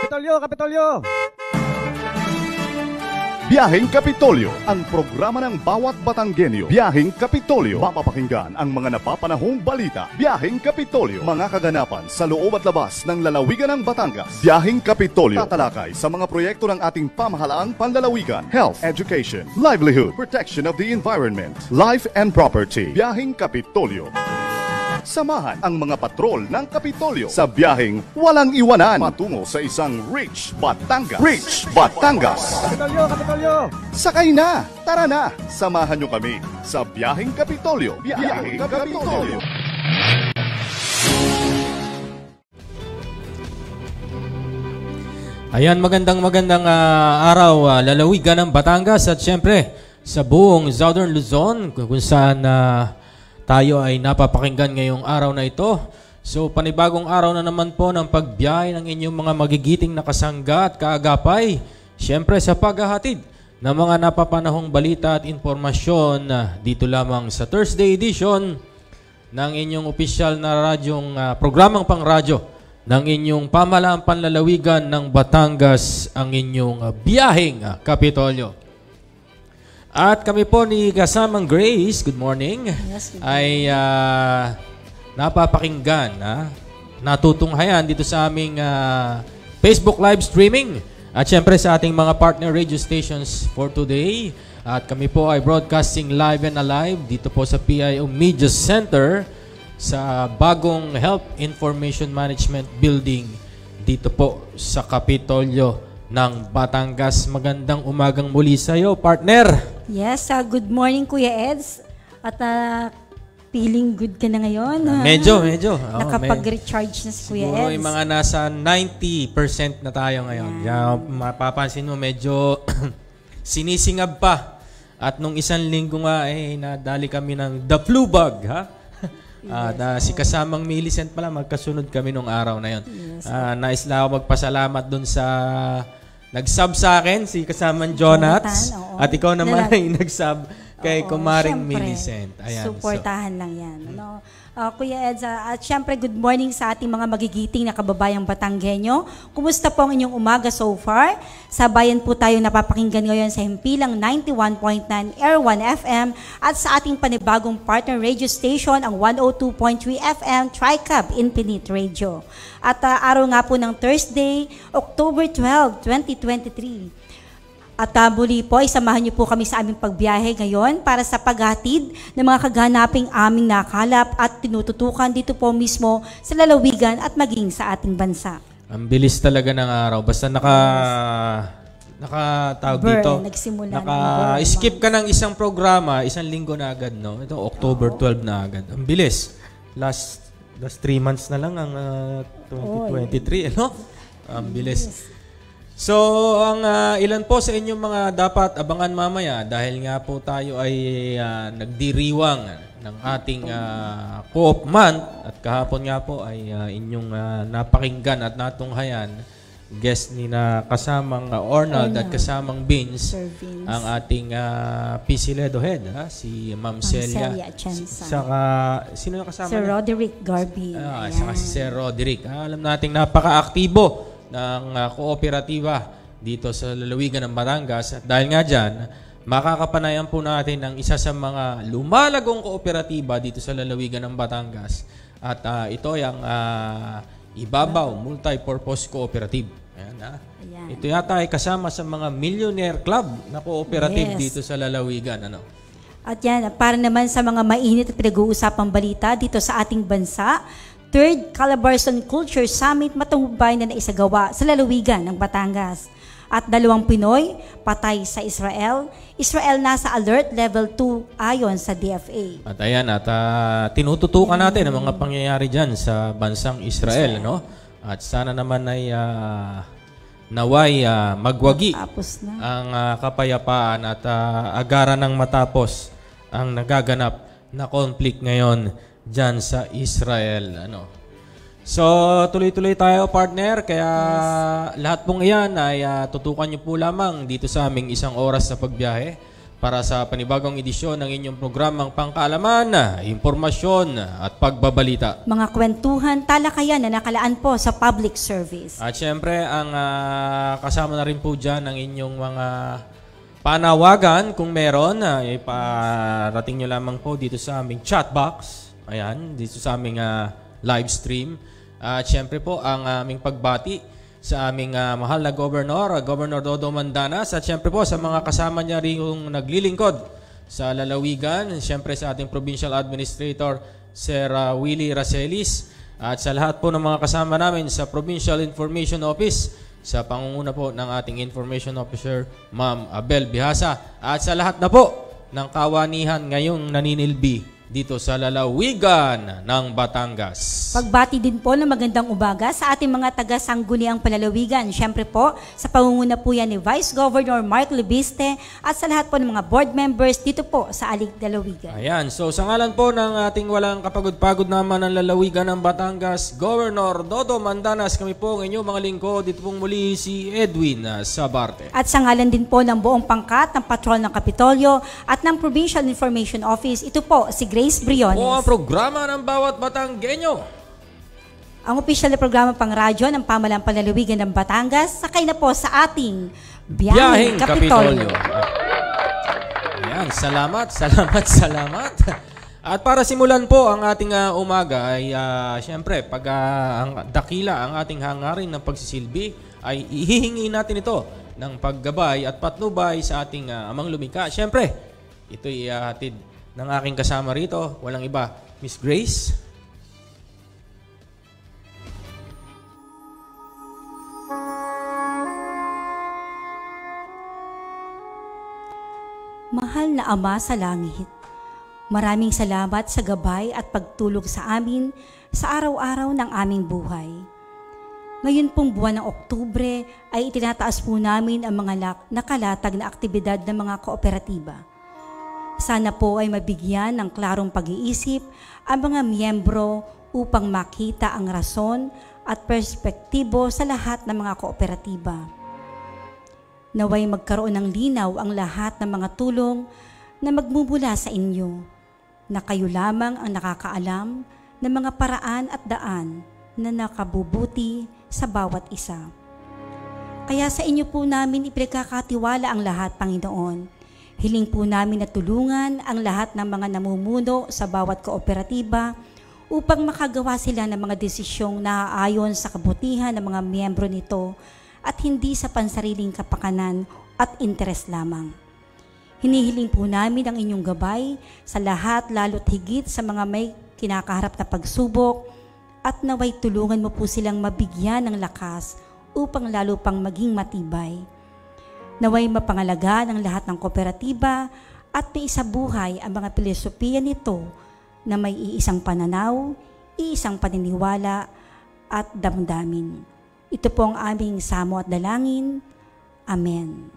Kapitolyo, Kapitolyo! Biyaheng Kapitolyo, ang programa ng bawat Batanggenyo. Biyaheng Kapitolyo, mapapakinggan ang mga napapanahong balita. Biyaheng Kapitolyo, mga kaganapan sa loob at labas ng lalawigan ng Batangas. Biyaheng Kapitolyo, tatalakay sa mga proyekto ng ating pamahalaang panlalawigan, health, education, livelihood, protection of the environment, life and property. Biyaheng Kapitolyo. Samahan ang mga patrol ng Kapitolyo sa biyaheng walang iwanan patungo sa isang rich Batangas. Rich Batangas! Kapitolyo, Kapitolyo! Sakay na! Tara na! Samahan nyo kami sa biyaheng Kapitolyo. Biyaheng Kapitolyo! Ayan, magandang araw, lalawigan ng Batangas at syempre sa buong Southern Luzon kung saan tayo ay napapakinggan ngayong araw na ito. So, panibagong araw na naman po ng pagbiyahe ng inyong mga magigiting na kasangga at kaagapay. Siyempre sa paghahatid ng mga napapanahong balita at informasyon dito lamang sa Thursday edition ng inyong opisyal na programang pangradyo ng inyong pamahalaang panlalawigan ng Batangas, ang inyong biyaheng Kapitolyo. At kami po ni kasamang Grace, good morning, yes, good morning. Ay napapakinggan, natutunghayan dito sa aming Facebook live streaming at syempre sa ating mga partner radio stations for today. At kami po ay broadcasting live and alive dito po sa PIO Media Center sa bagong Health Information Management Building dito po sa Kapitolyo ng Batangas. Magandang umagang muli sa iyo, partner. Yes, good morning Kuya Eds. At feeling good ka na ngayon. Medyo. Nakapag-recharge na si Kuya Eds. Siguro yung mga nasa 90% na tayo ngayon. Kaya mapapansin mo, medyo sinisingab pa. At nung isang linggo nga, nadali kami ng the flu bug, ha? Si kasamang Millicent pala, magkasunod kami nung araw na yun. Yes. Nais lang ako magpasalamat dun sa nag-sub sa akin, si kasamang Jonathan. At ikaw naman ay nag-sub kay Kumaring Millicent. Ayan, supportahan lang yan. Ano? Kuya Eds, at syempre good morning sa ating mga magigiting na kababayang Batanggenyo. Kumusta po ang inyong umaga so far? Sa bayan po tayo napapakinggan ngayon sa Himpilang 91.9 Air 1 FM at sa ating panibagong partner radio station ang 102.3 FM Tricab Infinite Radio. At araw nga po ng Thursday, October 12, 2023. At muli po, isamahan niyo po kami sa aming pagbiyahe ngayon para sa paghatid ng mga kaganaping aming nakalap at tinututukan dito po mismo sa lalawigan at maging sa ating bansa. Ang bilis talaga ng araw. Basta nakatawag dito. Naka-skip ka ng isang programa, isang linggo na agad, no? Ito, October 12 na agad. Ang bilis. Last 3 months na lang ang 2023, ano? Ang bilis. So, ang ilan po sa inyong mga dapat abangan mamaya dahil nga po tayo ay nagdiriwang ng ating Co-op Month at kahapon nga po ay inyong napakinggan at natunghayan guest ni na kasamang Ornald at kasamang Vince, ang ating PC Ledo Head, si Ma'am Celia. Saka, sino yung kasama Sir Roderick Garby. Saka si Sir Roderick. Alam nating napaka-aktibo ng kooperatiba dito sa lalawigan ng Batangas. At dahil nga dyan, makakapanayan po natin ang isa sa mga lumalagong kooperatiba dito sa lalawigan ng Batangas. At ito yung Ibabaw Multi-Purpose Cooperative. Ayan, ito yata ay kasama sa mga Millionaire Club na cooperative dito sa lalawigan. Ano? At yan, para naman sa mga mainit at pinag-uusapang balita dito sa ating bansa, 3rd Calabarzon Culture Summit matagumpay na naisagawa sa lalawigan ng Batangas. At 2 Pinoy patay sa Israel. Israel nasa alert level 2 ayon sa DFA. At ayan, tinututukan natin ang mga pangyayari dyan sa bansang Israel. No? At sana naman ay naway magwagi ang kapayapaan at agaran ng matapos ang nagaganap na conflict ngayon dyan sa Israel. So, tuloy-tuloy tayo, partner. Kaya lahat pong iyan ay tutukan nyo po lamang dito sa aming isang oras sa pagbiyahe para sa panibagong edisyon ng inyong programang pangkaalaman, impormasyon at pagbabalita. Mga kwentuhan, talakayan na nakalaan po sa public service. At syempre, ang kasama na rin po dyan ang inyong mga panawagan kung meron, iparating nyo lamang po dito sa aming chat box. Ayan, dito sa aming live stream. At syempre po, ang aming pagbati sa aming mahal na Governor Dodo Mandanas, at syempre po sa mga kasama niya rin yung naglilingkod sa lalawigan, syempre sa ating Provincial Administrator Sir Willie Racelis, at sa lahat po ng mga kasama namin sa Provincial Information Office, sa pangunguna po ng ating Information Officer Ma'am Abel Bihasa, at sa lahat na po ng kawanihan ngayong naninilbi dito sa lalawigan ng Batangas. Pagbati din po ng magandang umaga sa ating mga taga-sangguniang palalawigan. Siyempre po, sa pangunguna po yan ni Vice Governor Mark Libiste at sa lahat po ng mga board members dito po sa Alig Lalawigan. Ayan, so sa ngalan po ng ating walang kapagod-pagod naman ng lalawigan ng Batangas, Governor Dodo Mandanas, kami po ang inyong mga lingkod. Dito pong muli si Edwin Sabarte. At sa ngalan din po ng buong pangkat ng Patrol ng Kapitolyo at ng Provincial Information Office, ito po si Grace Briones. O ang programa ng bawat Batanggenyo. Ang opisyal na programa pang radyo ng Pamahalaan Panlalawigan ng Batangas, sakay na po sa ating Biyaheng Kapitolyo. Ayan, salamat. At para simulan po ang ating umaga ay siyempre pag ang dakila ang ating hangarin ng pagsisilbi ay ihihingi natin ito ng paggabay at patnubay sa ating amang lumikha. Siyempre, ito'y hatid ng aking kasama rito, walang iba, Miss Grace. Mahal na Ama sa langit, maraming salamat sa gabay at pagtulog sa amin sa araw-araw ng aming buhay. Ngayon pong buwan ng Oktubre ay itinataas po namin ang mga nakalatag na aktibidad ng mga kooperatiba. Sana po ay mabigyan ng klarong pag-iisip ang mga miyembro upang makita ang rason at perspektibo sa lahat ng mga kooperatiba. Naway magkaroon ng linaw ang lahat ng mga tulong na magmumula sa inyo, na kayo lamang ang nakakaalam ng mga paraan at daan na nakabubuti sa bawat isa. Kaya sa inyo po namin ipinagkakatiwala ang lahat, Panginoon. Hiling po namin na tulungan ang lahat ng mga namumuno sa bawat kooperatiba upang makagawa sila ng mga desisyong naaayon sa kabutihan ng mga miyembro nito at hindi sa pansariling kapakanan at interes lamang. Hinihiling po namin ang inyong gabay sa lahat, lalo't higit sa mga may kinakaharap na pagsubok, at naway tulungan mo po silang mabigyan ng lakas upang lalo pang maging matibay. Naway mapangalaga ng lahat ng kooperatiba at may isabuhay ang mga filosofiya nito na may iisang pananaw, iisang paniniwala at damdamin. Ito po ang aming samo at dalangin. Amen.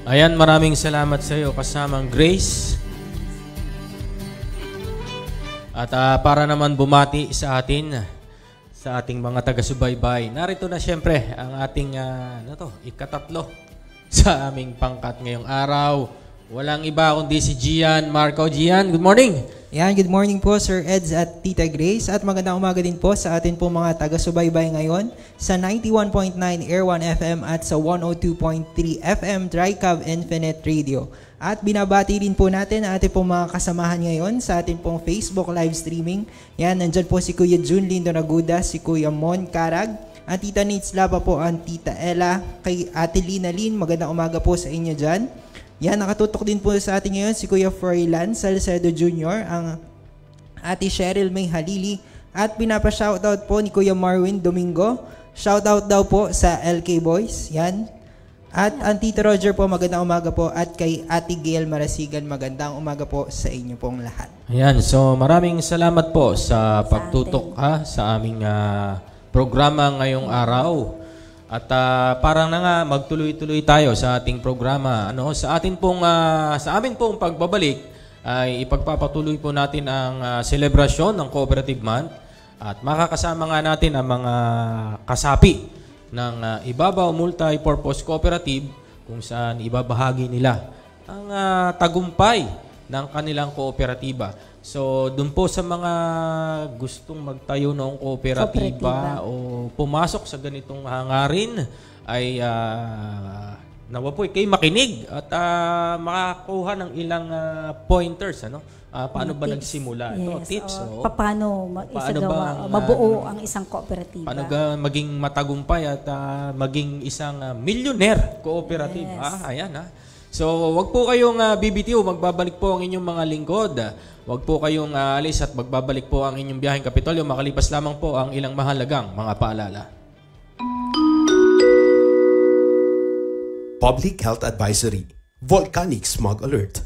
Ayan, maraming salamat sa iyo kasamang Grace. At para naman bumati sa atin, sa ating mga taga-subaybay, narito na siyempre ang ating ikatatlo sa aming pangkat ngayong araw. Walang iba kundi si Gian Marco. Gian, good morning! Yan, good morning po Sir Eds at Tita Grace, at magandang umaga din po sa atin po mga taga-subaybay ngayon sa 91.9 Air 1 FM at sa 102.3 FM Tricab Infinite Radio. At binabati din po natin ang ating pong mga kasamahan ngayon sa ating pong Facebook live streaming. Yan, nandyan po si Kuya Jun Lindo Naguda, si Kuya Mon Karag, ang Tita Nitz Lapa po, ang Tita Ella, kay Ate Lina Lin, magandang umaga po sa inyo dyan. Yan, nakatutok din po sa atin ngayon si Kuya Froilan Salcedo Jr., ang Ate Cheryl May Halili, at pinapa-shoutout po ni Kuya Marwin Domingo. Shoutout daw po sa LK Boys. Yan. At ang Tito Roger po, magandang umaga po. At kay Ate Gail Marasigan, magandang umaga po sa inyo pong lahat. Ayan, so maraming salamat po sa pagtutok sa aming programa ngayong araw. At parang na nga magtuloy-tuloy tayo sa ating programa. Sa atin pong sa amin pong pagbabalik ay ipagpapatuloy po natin ang selebrasyon ng Cooperative Month. At makakasama nga natin ang mga kasapi ng Ibabaw Multi-Purpose Cooperative kung saan ibabahagi nila ang tagumpay ng kanilang kooperatiba. So, doon po sa mga gustong magtayo ng kooperatiba o pumasok sa ganitong hangarin ay nawa po kayo makinig at makakuha ng ilang pointers. Paano ba nagsimula? Ito, tips. Paano mabuo ang isang kooperatiba? Paano maging matagumpay at maging isang millionaire cooperative? Yes. Ayan. So, wag po kayong BBTO, magbabalik po ang inyong mga lingkod. Wag po kayong alis at magbabalik po ang inyong biyaheng Kapitolyo. Makalipas lamang po ang ilang mahalagang mga paalala. Public Health Advisory, Volcanic Smog Alert.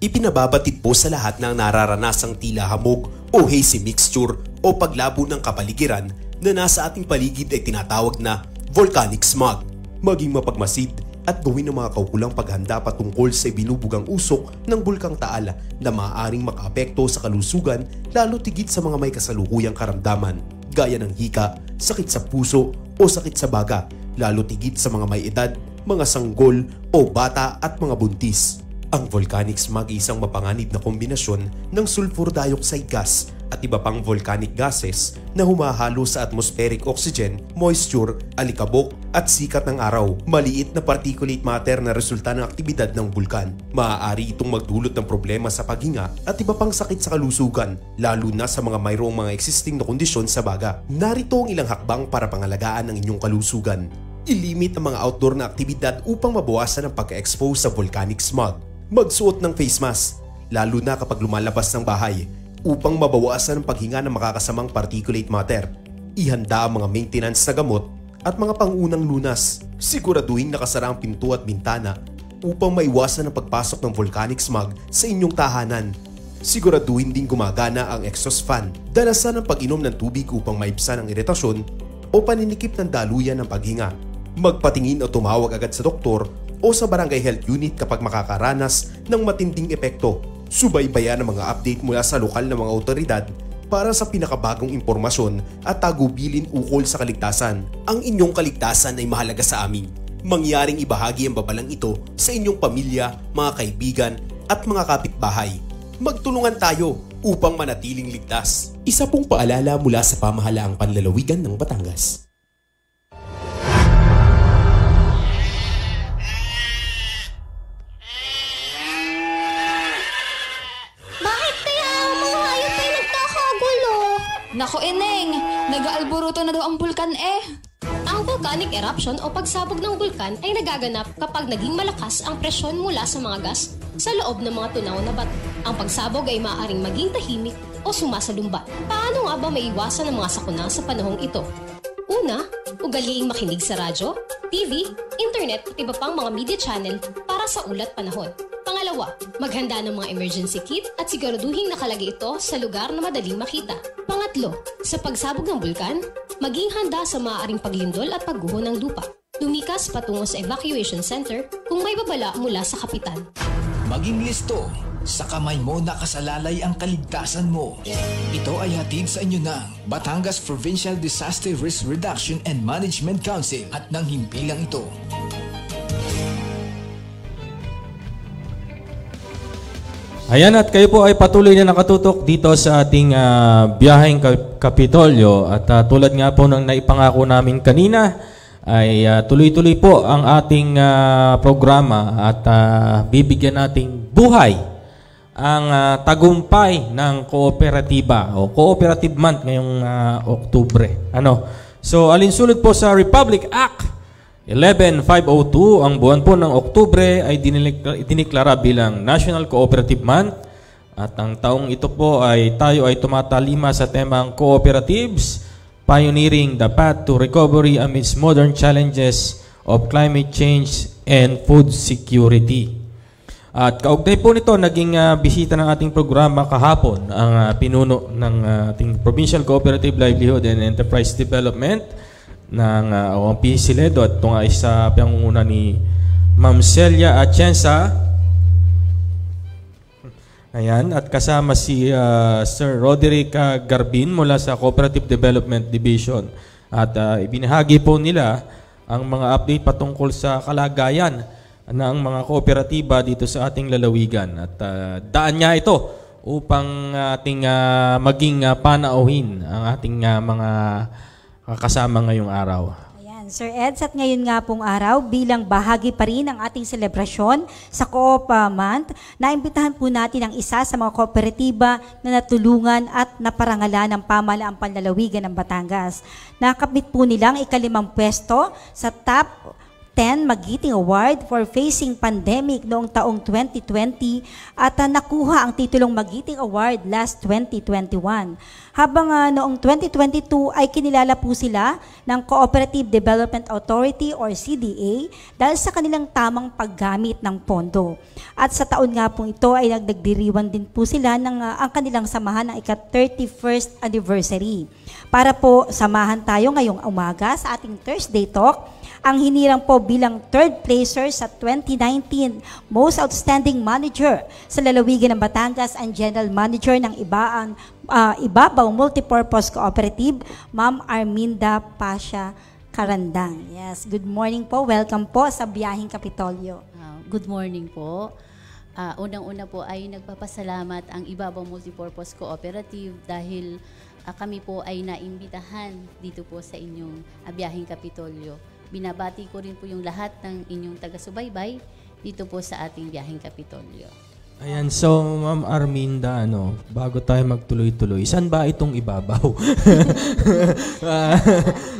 Ipinababatid po sa lahat ng nararanasang tila hamog o hazy mixture o paglabo ng kapaligiran na nasa ating paligid ay tinatawag na volcanic smog. Maging mapagmasid at gawin ng mga kaukulang paghanda patungkol sa binubugang usok ng Bulkang Taal na maaaring makaapekto sa kalusugan lalo tigit sa mga may kasalukuyang karamdaman gaya ng hika, sakit sa puso o sakit sa baga, lalo tigit sa mga may edad, mga sanggol o bata at mga buntis. Ang volcanic smog ay isang mapanganib na kombinasyon ng sulfur dioxide gas at iba pang volcanic gases na humahalo sa atmospheric oxygen, moisture, alikabok at sikat ng araw. Maliit na particulate matter na resulta ng aktibidad ng bulkan. Maaari itong magdulot ng problema sa paghinga at iba pang sakit sa kalusugan, lalo na sa mga mayroong mga existing na kondisyon sa baga. Narito ang ilang hakbang para pangalagaan ang inyong kalusugan. Ilimit ang mga outdoor na aktibidad upang mabawasan ang pagka-expose sa volcanic smog. Magsuot ng face mask, lalo na kapag lumalabas ng bahay, upang mabawasan ang paghinga ng makakasamang particulate matter. Ihanda ang mga maintenance na gamot at mga pangunang lunas. Siguraduhin nakasara ang pinto at bintana upang maiwasan ang pagpasok ng volcanic smog sa inyong tahanan. Siguraduhin din gumagana ang exhaust fan. Dalasan ang pag-inom ng tubig upang maibsan ang iritasyon o paninikip ng daluyan ng paghinga. Magpatingin o tumawag agad sa doktor o sa barangay health unit kapag makakaranas ng matinding epekto. Subaybayan ang mga update mula sa lokal na mga otoridad para sa pinakabagong impormasyon at tagubilin ukol sa kaligtasan. Ang inyong kaligtasan ay mahalaga sa amin. Mangyaring ibahagi ang babalang ito sa inyong pamilya, mga kaibigan at mga kapitbahay. Magtulungan tayo upang manatiling ligtas. Isa pong paalala mula sa pamahalaang panlalawigan ng Batangas. Nako Eneng, nag-aalburuto na daw ang bulkan Ang volcanic eruption o pagsabog ng bulkan ay nagaganap kapag naging malakas ang presyon mula sa mga gas sa loob ng mga tunaw na bato. Ang pagsabog ay maaaring maging tahimik o sumasalumbat. Paano nga ba maiwasan ang mga sakuna sa panahong ito? Una, ugaliing makinig sa radyo, TV, internet at iba pang mga media channel para sa ulat panahon. Pangalawa, maghanda ng mga emergency kit at siguraduhin nakalagay ito sa lugar na madaling makita. Pangatlo, sa pagsabog ng bulkan, maging handa sa maaaring paglindol at pagguho ng lupa. Lumikas patungo sa evacuation center kung may babala mula sa kapitan. Maging listo, sa kamay mo nakasalalay ang kaligtasan mo. Ito ay hatid sa inyo ng Batangas Provincial Disaster Risk Reduction and Management Council at ng himpilang ito. Ayan, at kayo po ay patuloy na nakatutok dito sa ating biyaheng Kapitolyo. At tulad nga po ng naipangako namin kanina, ay tuloy-tuloy po ang ating programa at bibigyan nating buhay ang tagumpay ng kooperatiba o Cooperative Month ngayong Oktubre. So, alinsunod po sa Republic Act 11502, ang buwan po ng Oktubre ay diniklara bilang National Cooperative Month at ang taong ito po ay tayo ay tumatalima sa temang Cooperatives, Pioneering the Path to Recovery Amidst Modern Challenges of Climate Change and Food Security. At kaugnay po nito, naging bisita ng ating programa kahapon ang pinuno ng ating Provincial Cooperative Livelihood and Enterprise Development ng PCLEDO at ito nga ay sa pangunguna ni Ma'am Celia Atienza. Ayan, at kasama si Sir Roderick Garbin mula sa Cooperative Development Division. At ibinahagi po nila ang mga update patungkol sa kalagayan ng mga kooperatiba dito sa ating lalawigan. At daan niya ito upang ating maging panauhin ang ating mga kasama ngayong araw. Sir Eds, at ngayon nga pong araw, bilang bahagi pa rin ng ating selebrasyon sa Co-op Month, naimbitahan po natin ang isa sa mga kooperatiba na natulungan at naparangalan ng pamahalaang panlalawigan ng Batangas. Nakapit po nilang ika-5 pwesto sa top 10 Magiting Award for Facing Pandemic noong taong 2020 at nakuha ang titulong Magiting Award last 2021. Habang noong 2022 ay kinilala po sila ng Cooperative Development Authority or CDA dahil sa kanilang tamang paggamit ng pondo. At sa taon nga po ito ay nagdiriwan din po sila ng ang kanilang samahan ng ika-31st anniversary. Para po samahan tayo ngayong umaga sa ating Thursday Talk, ang hinirang po bilang third placer sa 2019 Most Outstanding Manager sa lalawigan ng Batangas ang General Manager ng Ibabaw Multipurpose Cooperative, Ma'am Arminda Pasha Carandang. Yes, good morning po. Welcome po sa Biyaheng Kapitolyo. Good morning po. Unang-una po ay nagpapasalamat ang Ibabaw Multipurpose Cooperative dahil kami po ay naimbitahan dito po sa inyong Biyaheng Kapitolyo. Binabati ko rin po yung lahat ng inyong taga-subaybay dito po sa ating Biyaheng Kapitolyo. Ayan, so Ma'am Arminda, bago tayo magtuloy-tuloy, saan ba itong Ibabaw?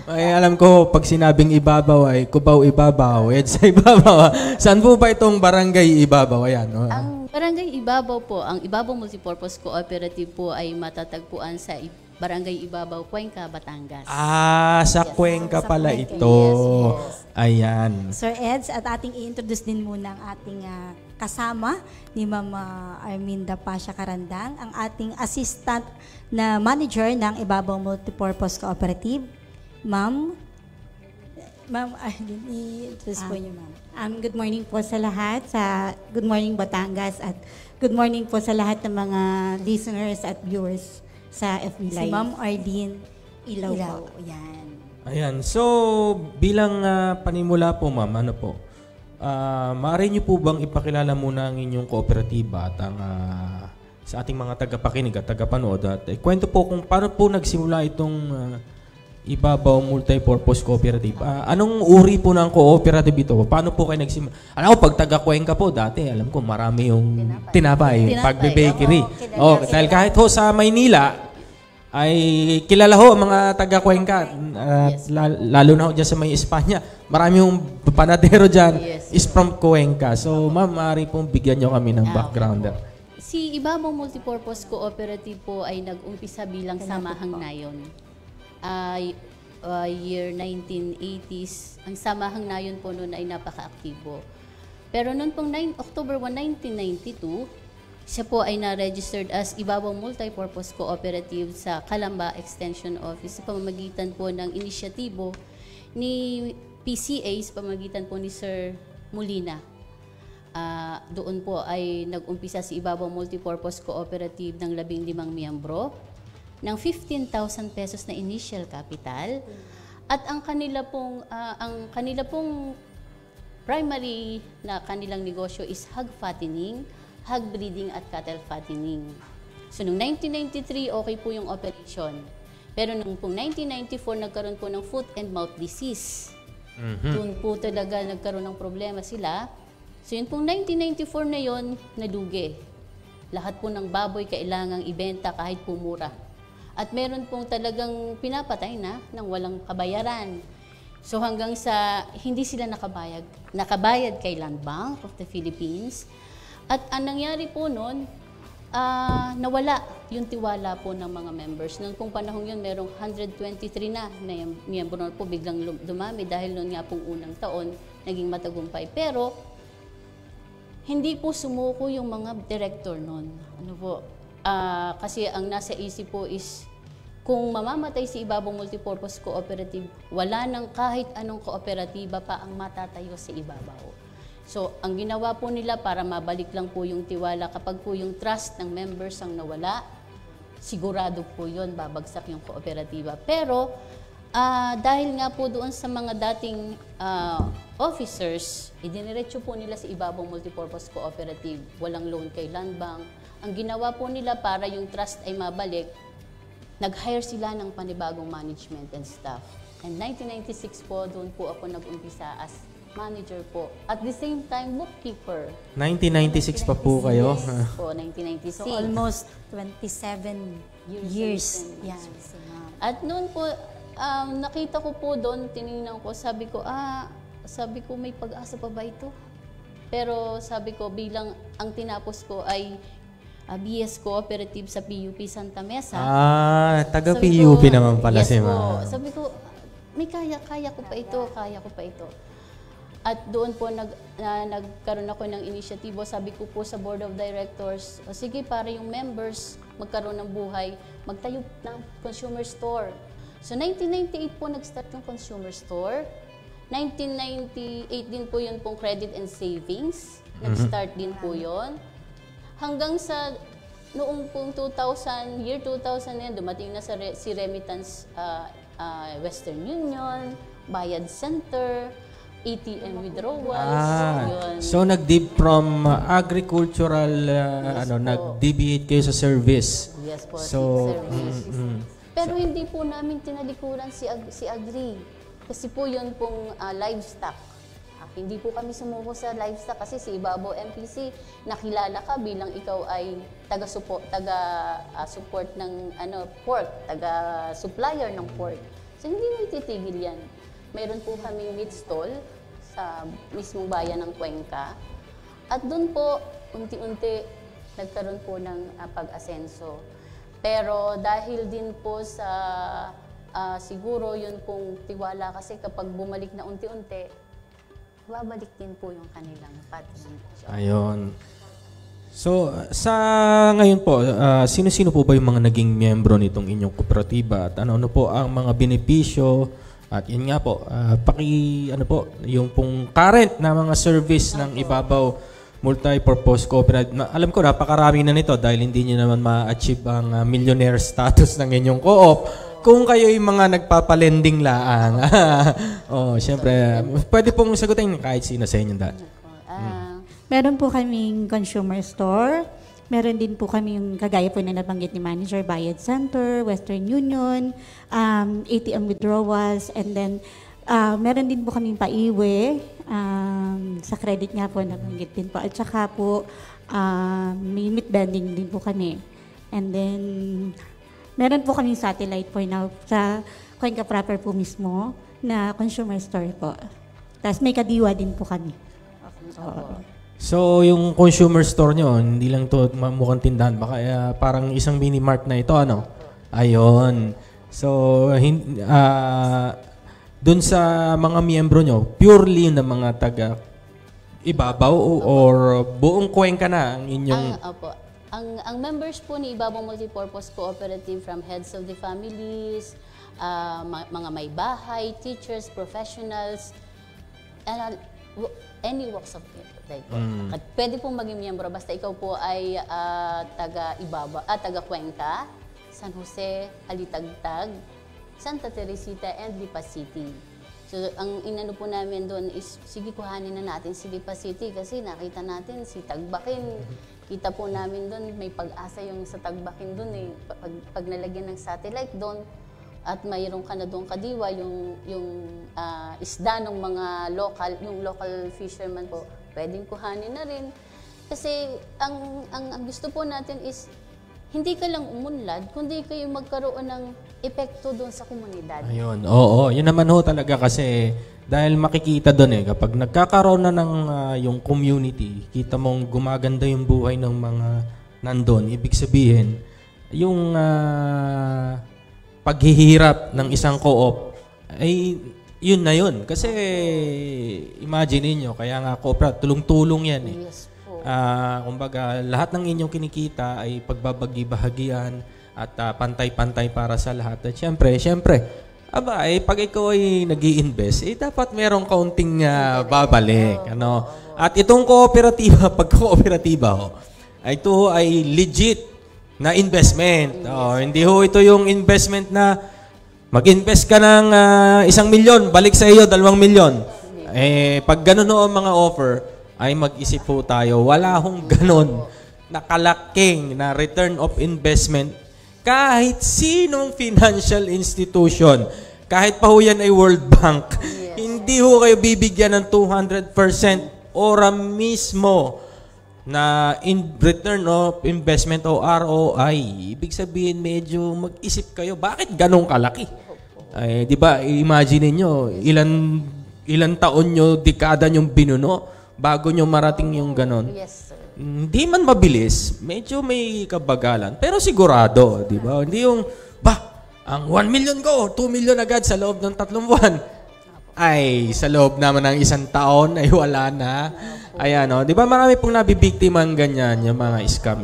Ay, alam ko, pag sinabing Ibabaw ay Cubao Ibabaw, sa Ibabaw. Saan po ba itong Barangay Ibabaw? Ayan, Ang Barangay Ibabaw po, ang Ibabaw Multipurpose Cooperative po ay matatagpuan sa Barangay Ibabaw, Cuenca, Batangas. Sa Cuenca pala ito. Yes. Ayan. Sir Eds, at ating i-introduce din muna ang ating kasama ni Ma'am Arminda Pasha Carandang, ang ating assistant na manager ng Ibabaw Multipurpose Cooperative. Ma'am Arlene, i-introduce po niyo, ma'am. Good morning po sa lahat, Good Morning Batangas, at good morning po sa lahat ng mga listeners at viewers sa FB Live. Si Ma'am Arlene Ilaw po. Yan. Ayan. So, bilang panimula po, ma'am, maaari niyo po bang ipakilala muna ang inyong kooperatiba at ang sa ating mga tagapakinig at tagapanood at kwento po kung paano po nagsimula itong Ibabaw Multipurpose Cooperative. Anong uri po ng cooperative ito? Paano po kayo nagsimula? Alam ko, pag taga-Cuenca po, dati, alam ko, marami yung tinapay, pagbe-bakery. Dahil kahit ho sa Maynila, ay kilala ho ang mga taga-Cuenca. Lalo na ho dyan sa may Espanya. Marami yung panadero dyan is from Cuenca. So, ma'am, maaari pong bigyan nyo kami ng backgrounder. Si Ibabaw Multipurpose Cooperative po ay nag-umpisa bilang Samahang Nayon. Year 1980s, ang Samahang Nayon po noon ay napaka-aktibo. Pero noon pong October 1, 1992, siya po ay na-registered as Ibabaw Multipurpose Cooperative sa Calamba Extension Office sa pamamagitan po ng inisyatibo ni PCA sa pamamagitan po ni Sir Molina. Doon po ay nag-umpisa si Ibabaw Multipurpose Cooperative ng 15 miyembro ng 15,000 pesos na initial capital at ang kanila pong primary na kanilang negosyo is hog fattening, hog breeding at cattle fattening. So noong 1993 okay po yung operation. Pero noong pong 1994 nagkaroon po ng foot and mouth disease. Doon po talaga nagkaroon ng problema sila. So yun pong 1994 na yon naduge. Lahat po ng baboy kailangang ibenta kahit po mura. At meron pong talagang pinapatay na nang walang kabayaran. So hanggang sa hindi sila nakabayad kay Land Bank of the Philippines. At ang nangyari po noon, nawala yung tiwala po ng mga members. Noong pong panahon yun, merong 123 na miyembro na po biglang dumami dahil noon nga pong unang taon, naging matagumpay. Pero hindi po sumuko yung mga director noon. Kasi ang nasa isip po is, kung mamamatay si Ibabaw Multipurpose Cooperative, wala nang kahit anong kooperatiba pa ang matatayo sa Ibabaw. So, ang ginawa po nila para mabalik lang po yung tiwala kapag po yung trust ng members ang nawala, sigurado po yun, babagsak yung kooperatiba. Pero, dahil nga po doon sa mga dating officers, idiniretso po nila sa Ibabang Multipurpose Cooperative, walang loan kay Land Bank. Ang ginawa po nila para yung trust ay mabalik, nag-hire sila ng panibagong management and staff. And 1996 po, doon po ako nag-umpisa as manager po. At the same time, bookkeeper. 1996 pa po kayo? Yes po, 1996. So almost 27 years. Yeah. At noon po, nakita ko po doon, tinignan ko, sabi ko may pag-asa pa ba ito? Pero sabi ko, bilang ang tinapos ko ay BS Cooperative sa PUP Santa Mesa. Taga PUP naman pala si Ma'am. Sabi ko, may kaya ko pa ito. At doon po nagkaroon ako ng inisyatibo. Sabi ko po sa Board of Directors, sige, para yung members magkaroon ng buhay, magtayo ng consumer store. So 1998 po nag-start yung consumer store. 1998 din po yun pong credit and savings. Nag-start din po yun. Hanggang sa noong pong 2000 na yan, dumating na si Remittance Western Union, Bayad Center, ATM withdrawals. Yun. So nag-deep from agricultural, nag-deviate kayo sa service. Yes po, service. Pero hindi po namin tinalikuran si Agri. Kasi po yun pong livestock. Hindi po kami sumuko sa livestock kasi si Ibabaw MPC, nakilala ka bilang ikaw ay taga-support ng pork, taga-supplier ng pork. So hindi mo ititigil yan. Mayroon po kaming meat stall sa mismong bayan ng Cuenca. At doon po, unti-unti, nagkaroon po ng pag-asenso. Pero dahil din po sa, siguro yun pong tiwala kasi kapag bumalik na unti-unti, babalik din po yung kanilang patronage. Ayun. So, sa ngayon po, sino-sino po ba yung mga naging miyembro nitong inyong kooperatiba? At ano po ang mga benepisyo? At yun nga po, yung pong current na mga service ng Ibabaw Multipurpose Cooperative. Alam ko, napakarami na nito dahil hindi nyo naman ma-achieve ang millionaire status ng inyong co-op. Kung kayo yung mga nagpapalending laang. Siyempre, pwede pong sagutin kahit sino sa inyong daan. Meron po kaming consumer store. Meron din po kami yung kagaya po na nabanggit ni Manager, Bayad Center, Western Union, ATM withdrawals, and then meron din po kaming paiwe, sa credit nga po nabanggit din po. At saka po may meat vending din po kami. And then meron po kaming satellite po na sa Cuenca proper po mismo na consumer store po. Tapos may kadiwa din po kami. So, yung consumer store nyo, hindi lang ito mukhang tindahan. Baka parang isang mini-mart na ito, ano? Ayun. So, dun sa mga miyembro nyo, purely na mga taga-Ibabaw or buong Cuenca na ang inyong... Ang members po ni Ibabaw Multipurpose Cooperative from heads of the families, mga may bahay, teachers, professionals, and any walks of life po. At pwede pong maging miyembro basta ikaw po ay taga Cuenca, San Jose, Alitagtag, Santa Teresita, and Lipa City. So, ang inano po namin doon is, sige, kuhanin na natin si Lipa City kasi nakita natin si Tagbakin. Kita po namin doon, may pag-asa yung sa Tagbakin doon eh. Pag nalagyan ng satellite doon, at mayroon ka na doon kadiwa, yung isda ng mga local fisherman po, pwedeng kuhanin na rin. Kasi ang gusto po natin is, hindi ka lang umunlad, kundi kayo magkaroon ng epekto doon sa komunidad. Ayun, oo. Yun naman ho talaga kasi dahil makikita doon kapag nagkakaroon na ng yung community, kita mong gumaganda yung buhay ng mga nandun. Ibig sabihin, yung paghihirap ng isang co-op, ay yun na yun. Kasi imagine niyo kaya nga cooperative, tulong-tulong yan eh. Yes po. Kumbaga, lahat ng inyong kinikita ay pagbabagi-bahagian at pantay-pantay para sa lahat. At syempre, Aba, pag ikaw ay nag-i-invest, dapat merong kaunting babalik. Ano? At itong kooperatiba, pag-kooperatiba, ito ay legit na investment. Hindi ho ito yung investment na mag-invest ka ng 1 milyon, balik sa iyo 2 milyon. Pag ganun ho ang mga offer, ay mag-isip po tayo. Wala hong ganun nakalaking na return of investment kahit sinong financial institution, kahit pa ho yan ay World Bank, hindi ho kayo bibigyan ng 200% ora mismo na return of investment o ROI. Ibig sabihin, medyo mag-isip kayo, bakit ganong kalaki? Di ba, imagine niyo ilan taon nyo, dekada nyo binuno bago nyo marating yung ganon. Yes, sir. Hindi man mabilis, medyo may kabagalan, pero sigurado, di ba? Hindi yung, ang 1 million ko, 2 million agad sa loob ng 3 buwan. Ay, sa loob naman ng 1 taon ay wala na. Ayan, di ba marami pong nabibiktima ng ganyan, yung mga scam.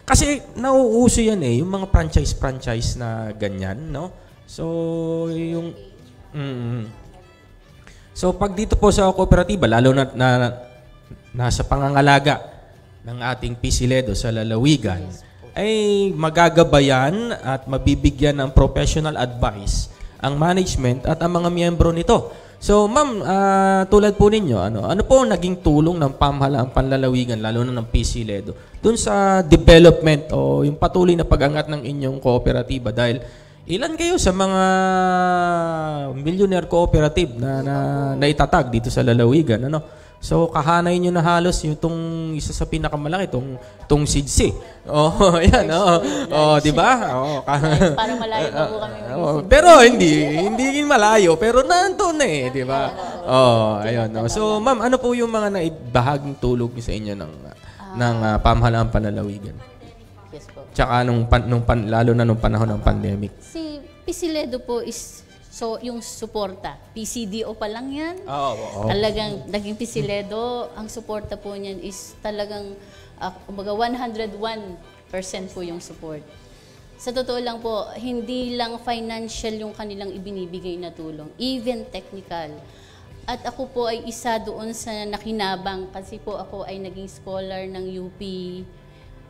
Kasi nauuso yan yung mga franchise na ganyan, no? So, yung... So, pag dito po sa kooperatiba, lalo na nasa pangangalaga ng ating PCLEDO sa lalawigan, ay magagabayan at mabibigyan ng professional advice ang management at ang mga miyembro nito. So, ma'am, tulad po ninyo, ano po ang naging tulong ng pamahalaang panlalawigan, lalo na ng PCLEDO, dun sa development o yung patuloy na pag-angat ng inyong kooperatiba? Dahil ilan kayo sa mga millionaire cooperative na itatag dito sa lalawigan, So, kahanay nyo na halos yung isa sa pinakamalaki, itong SIDSI. Ayan, di ba? Parang malayo pa po kami. Pero hindi malayo, pero nandun di ba? Ayun. So, ma'am, ano po yung mga naibahaging tulog sa inyo ng pamahalaang panlalawigan? Yes po. Tsaka lalo na nung panahon ng pandemic. Si PCLEDO po is yung suporta. PCDO pa lang yan. Talagang naging PCLEDO, ang suporta po niyan is talagang 101% po yung support. Sa totoo lang po, hindi lang financial yung kanilang ibinibigay na tulong, even technical. At ako po ay isa doon sa nakinabang kasi po ako ay naging scholar ng UP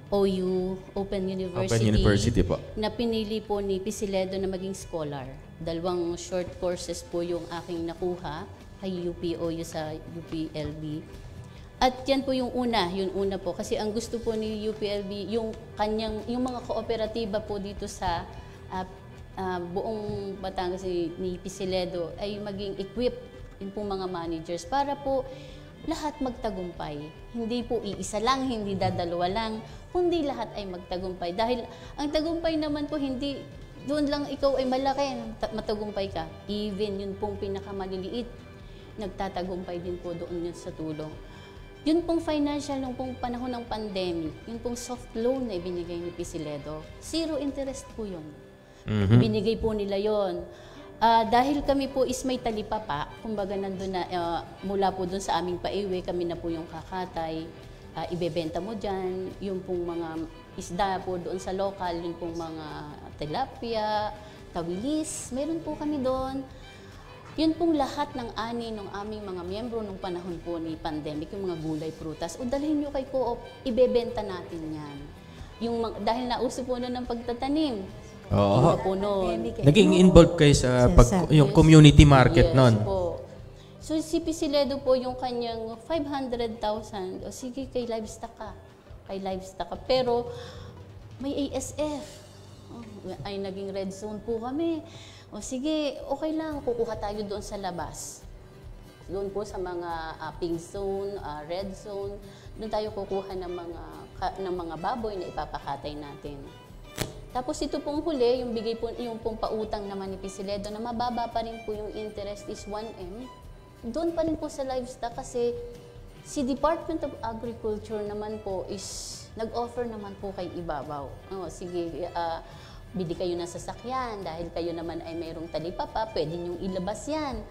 OU, Open University po. Na pinili po ni PCLEDO na maging scholar. 2 short courses po yung aking nakuha kay UP-OU sa UPLB. At yan po yung una po. Kasi ang gusto po ni UPLB, yung mga kooperatiba po dito sa buong Batangas ni PCLEDO ay maging equipped yung pong mga managers para po lahat magtagumpay. Hindi po iisa lang, hindi dadalawa lang, kundi lahat ay magtagumpay. Dahil ang tagumpay naman po hindi doon lang ikaw ay malaki, matagumpay ka. Even yun pong pinakamaliliit, nagtatagumpay din po doon yun sa tulong. Yun pong financial nung pong panahon ng pandemic, yun pong soft loan na ibinigay ni PCLEDO, 0 interest po yun. Binigay po nila yun. Dahil kami po is may talipapa, kumbaga nandun na, mula po doon sa aming paiwi, kami na po yung kakatay, ibebenta mo dyan, yung pong mga isda po doon sa local, yung pong mga tilapia, tawilis, meron po kami doon. Yun pong lahat ng ani ng aming mga miyembro nung panahon po ni pandemic, yung mga gulay, prutas, o dalhin nyo kay Co-op, ibebenta natin yan. Dahil nauso po na ng pagtatanim. Po noon. Naging involved kayo sa yung community market noon. Po. So si PCLEDO po yung kanyang 500,000, o sige kay livestock ka. Pero may ASF. Ay naging red zone po kami. O sige, okay lang, kukuha tayo doon sa labas. Doon po sa mga pink zone, red zone, doon tayo kukuha ng mga baboy na ipapakatay natin. Tapos ito pong huli, yung pong pautang naman ni PCLEDO na mababa pa rin po yung interest is 1M. Doon pa rin po sa livestock kasi si Department of Agriculture naman po is nag-offer naman po kay Ibabaw. Sige, bili kayo ng sasakyan dahil kayo naman ay mayroong talipapa, pwede niyong ilabas yan.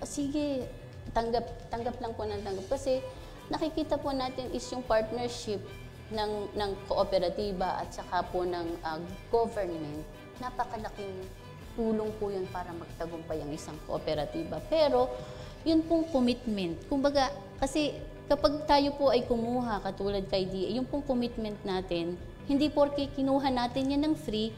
Sige, tanggap lang po ng tanggap. Kasi nakikita po natin is yung partnership ng kooperatiba at saka po ng government, napakalaking tulong po yun para magtagumpay ang isang kooperatiba. Pero, yun pong commitment. Kumbaga, kasi kapag tayo po ay kumuha, katulad kay DA, yung pong commitment natin, hindi porke kinuha natin yan ng free,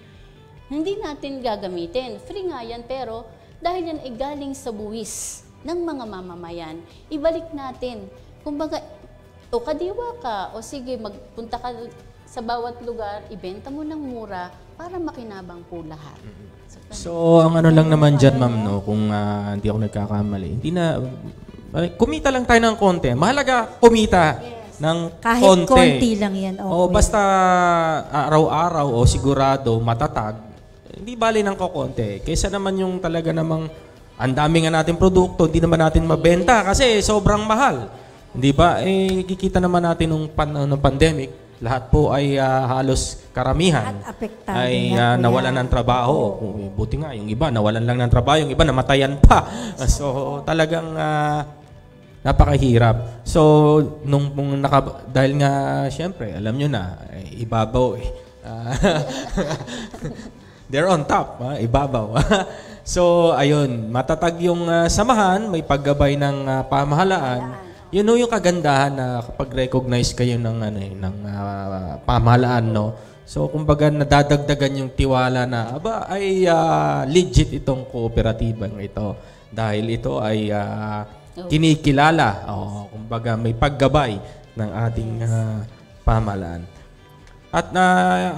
hindi natin gagamitin. Free nga yan, pero dahil yan ay galing sa buwis ng mga mamamayan, ibalik natin. Kumbaga, o kadiwa ka, o sige, magpunta ka sa bawat lugar, ibenta mo ng mura para makinabang po lahat. So, ang ano lang naman dyan, ma'am, no, kung hindi ako nagkakamali, hindi na, kumita lang tayo ng konti. Mahalaga, kumita ng Kahit konti. konti lang yan. Okay. O basta araw-araw o sigurado, matatag, hindi bali ng kokonti. Kaysa naman yung talaga namang ang dami nga natin produkto, hindi naman natin mabenta kasi sobrang mahal. Hindi ba? Kikita naman natin nung pandemic, lahat po ay halos karamihan ay nawalan ng trabaho. Buti nga, yung iba nawalan lang ng trabaho, yung iba namatayan pa. So talagang napakahirap. So dahil nga syempre, alam nyo na, ibabaw they're on top, ibabaw. So ayun, matatag yung samahan, may paggabay ng pamahalaan. Yun yung kagandahan na kapag recognize kayo ng pamahalaan, no. So kumbaga nadadagdagan yung tiwala na legit itong kooperatibang ito dahil ito ay kinikilala. Kumbaga may paggabay ng ating pamahalaan. At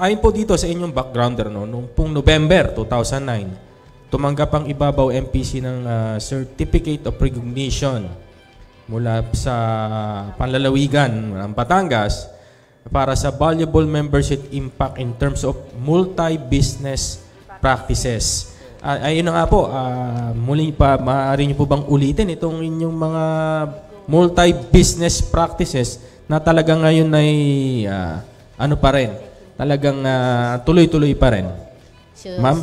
ayon po dito sa inyong backgrounder, no, noong pong November 2009, tumanggap ang Ibabaw MPC ng Certificate of Recognition mula sa panlalawigan ng Batangas para sa valuable membership impact in terms of multi-business practices. Ayun na nga po, muli pa, maaari niyo po bang ulitin itong inyong mga multi-business practices na talagang ngayon ay pa rin, talagang tuloy-tuloy pa rin. Ma'am?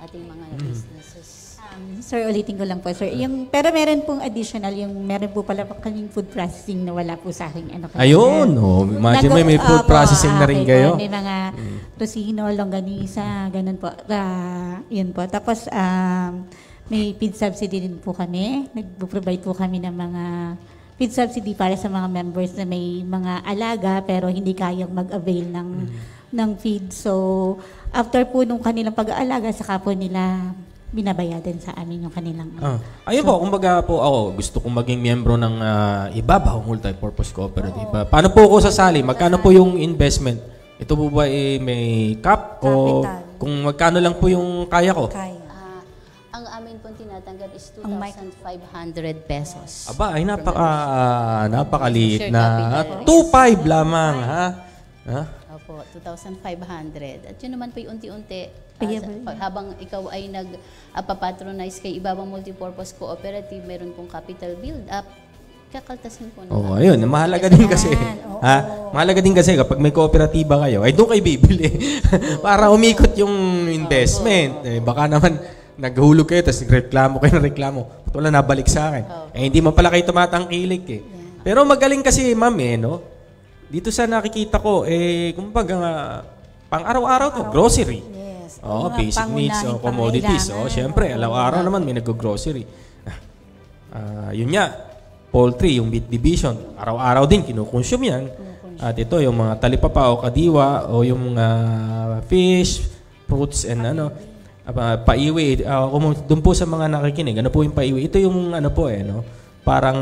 Ating mga businesses. Sir, ulitin ko lang po, sir. Pero meron pong additional, meron po pala kaming food processing na wala po sa akin. Ayun, imagine may food processing na rin kayo. May mga tosino, longganisa, ganun po. Yun po. Tapos, may feed subsidy din po kami. Nag-provide po kami ng mga feed subsidy para sa mga members na may mga alaga pero hindi kayang mag-avail ng feed. So, after po nung kanilang pag-aalaga, saka po nila binabayadan sa amin yung kanilang... Ayun po, kumbaga po ako, gusto kong maging miyembro ng Ibabaw Multipurpose Cooperative. Paano po ako sasali? Magkano po yung investment? Ito po ba may cap? O kung magkano lang po yung kaya ko? Ang amin pong tinatanggap is 2,500 pesos. Aba, ay napakaliit na. 2,500 lamang, ha? Opo, 2,500. At yun naman po yung unti-unti. Habang ikaw ay nag-patronize kay Ibabaw Multipurpose Cooperative, meron pong capital build-up, kakaltasin po naman. Ayun. Mahalaga din kasi. Mahalaga din kasi kapag may kooperatiba kayo, ay doon kayo bibili. Para umikot yung investment. Baka naman naghulog kayo, tapos nagreklamo kayo ng reklamo. Wala nabalik sa akin. Hindi man pala kayo tumatangkilik eh. Pero magaling kasi, ma'am, no? Dito sa nakikita ko, kumbaga pang araw-araw to, grocery. Basic needs, commodities. Siyempre, araw-araw naman may nag-grocery. Yun nga, poultry, yung meat division, araw-araw din kinukonsume yan. At ito, yung mga talipapa o kadiwa, o yung fish, fruits, and paiwi. Doon po sa mga nakikinig, ano po yung paiwi? Ito yung parang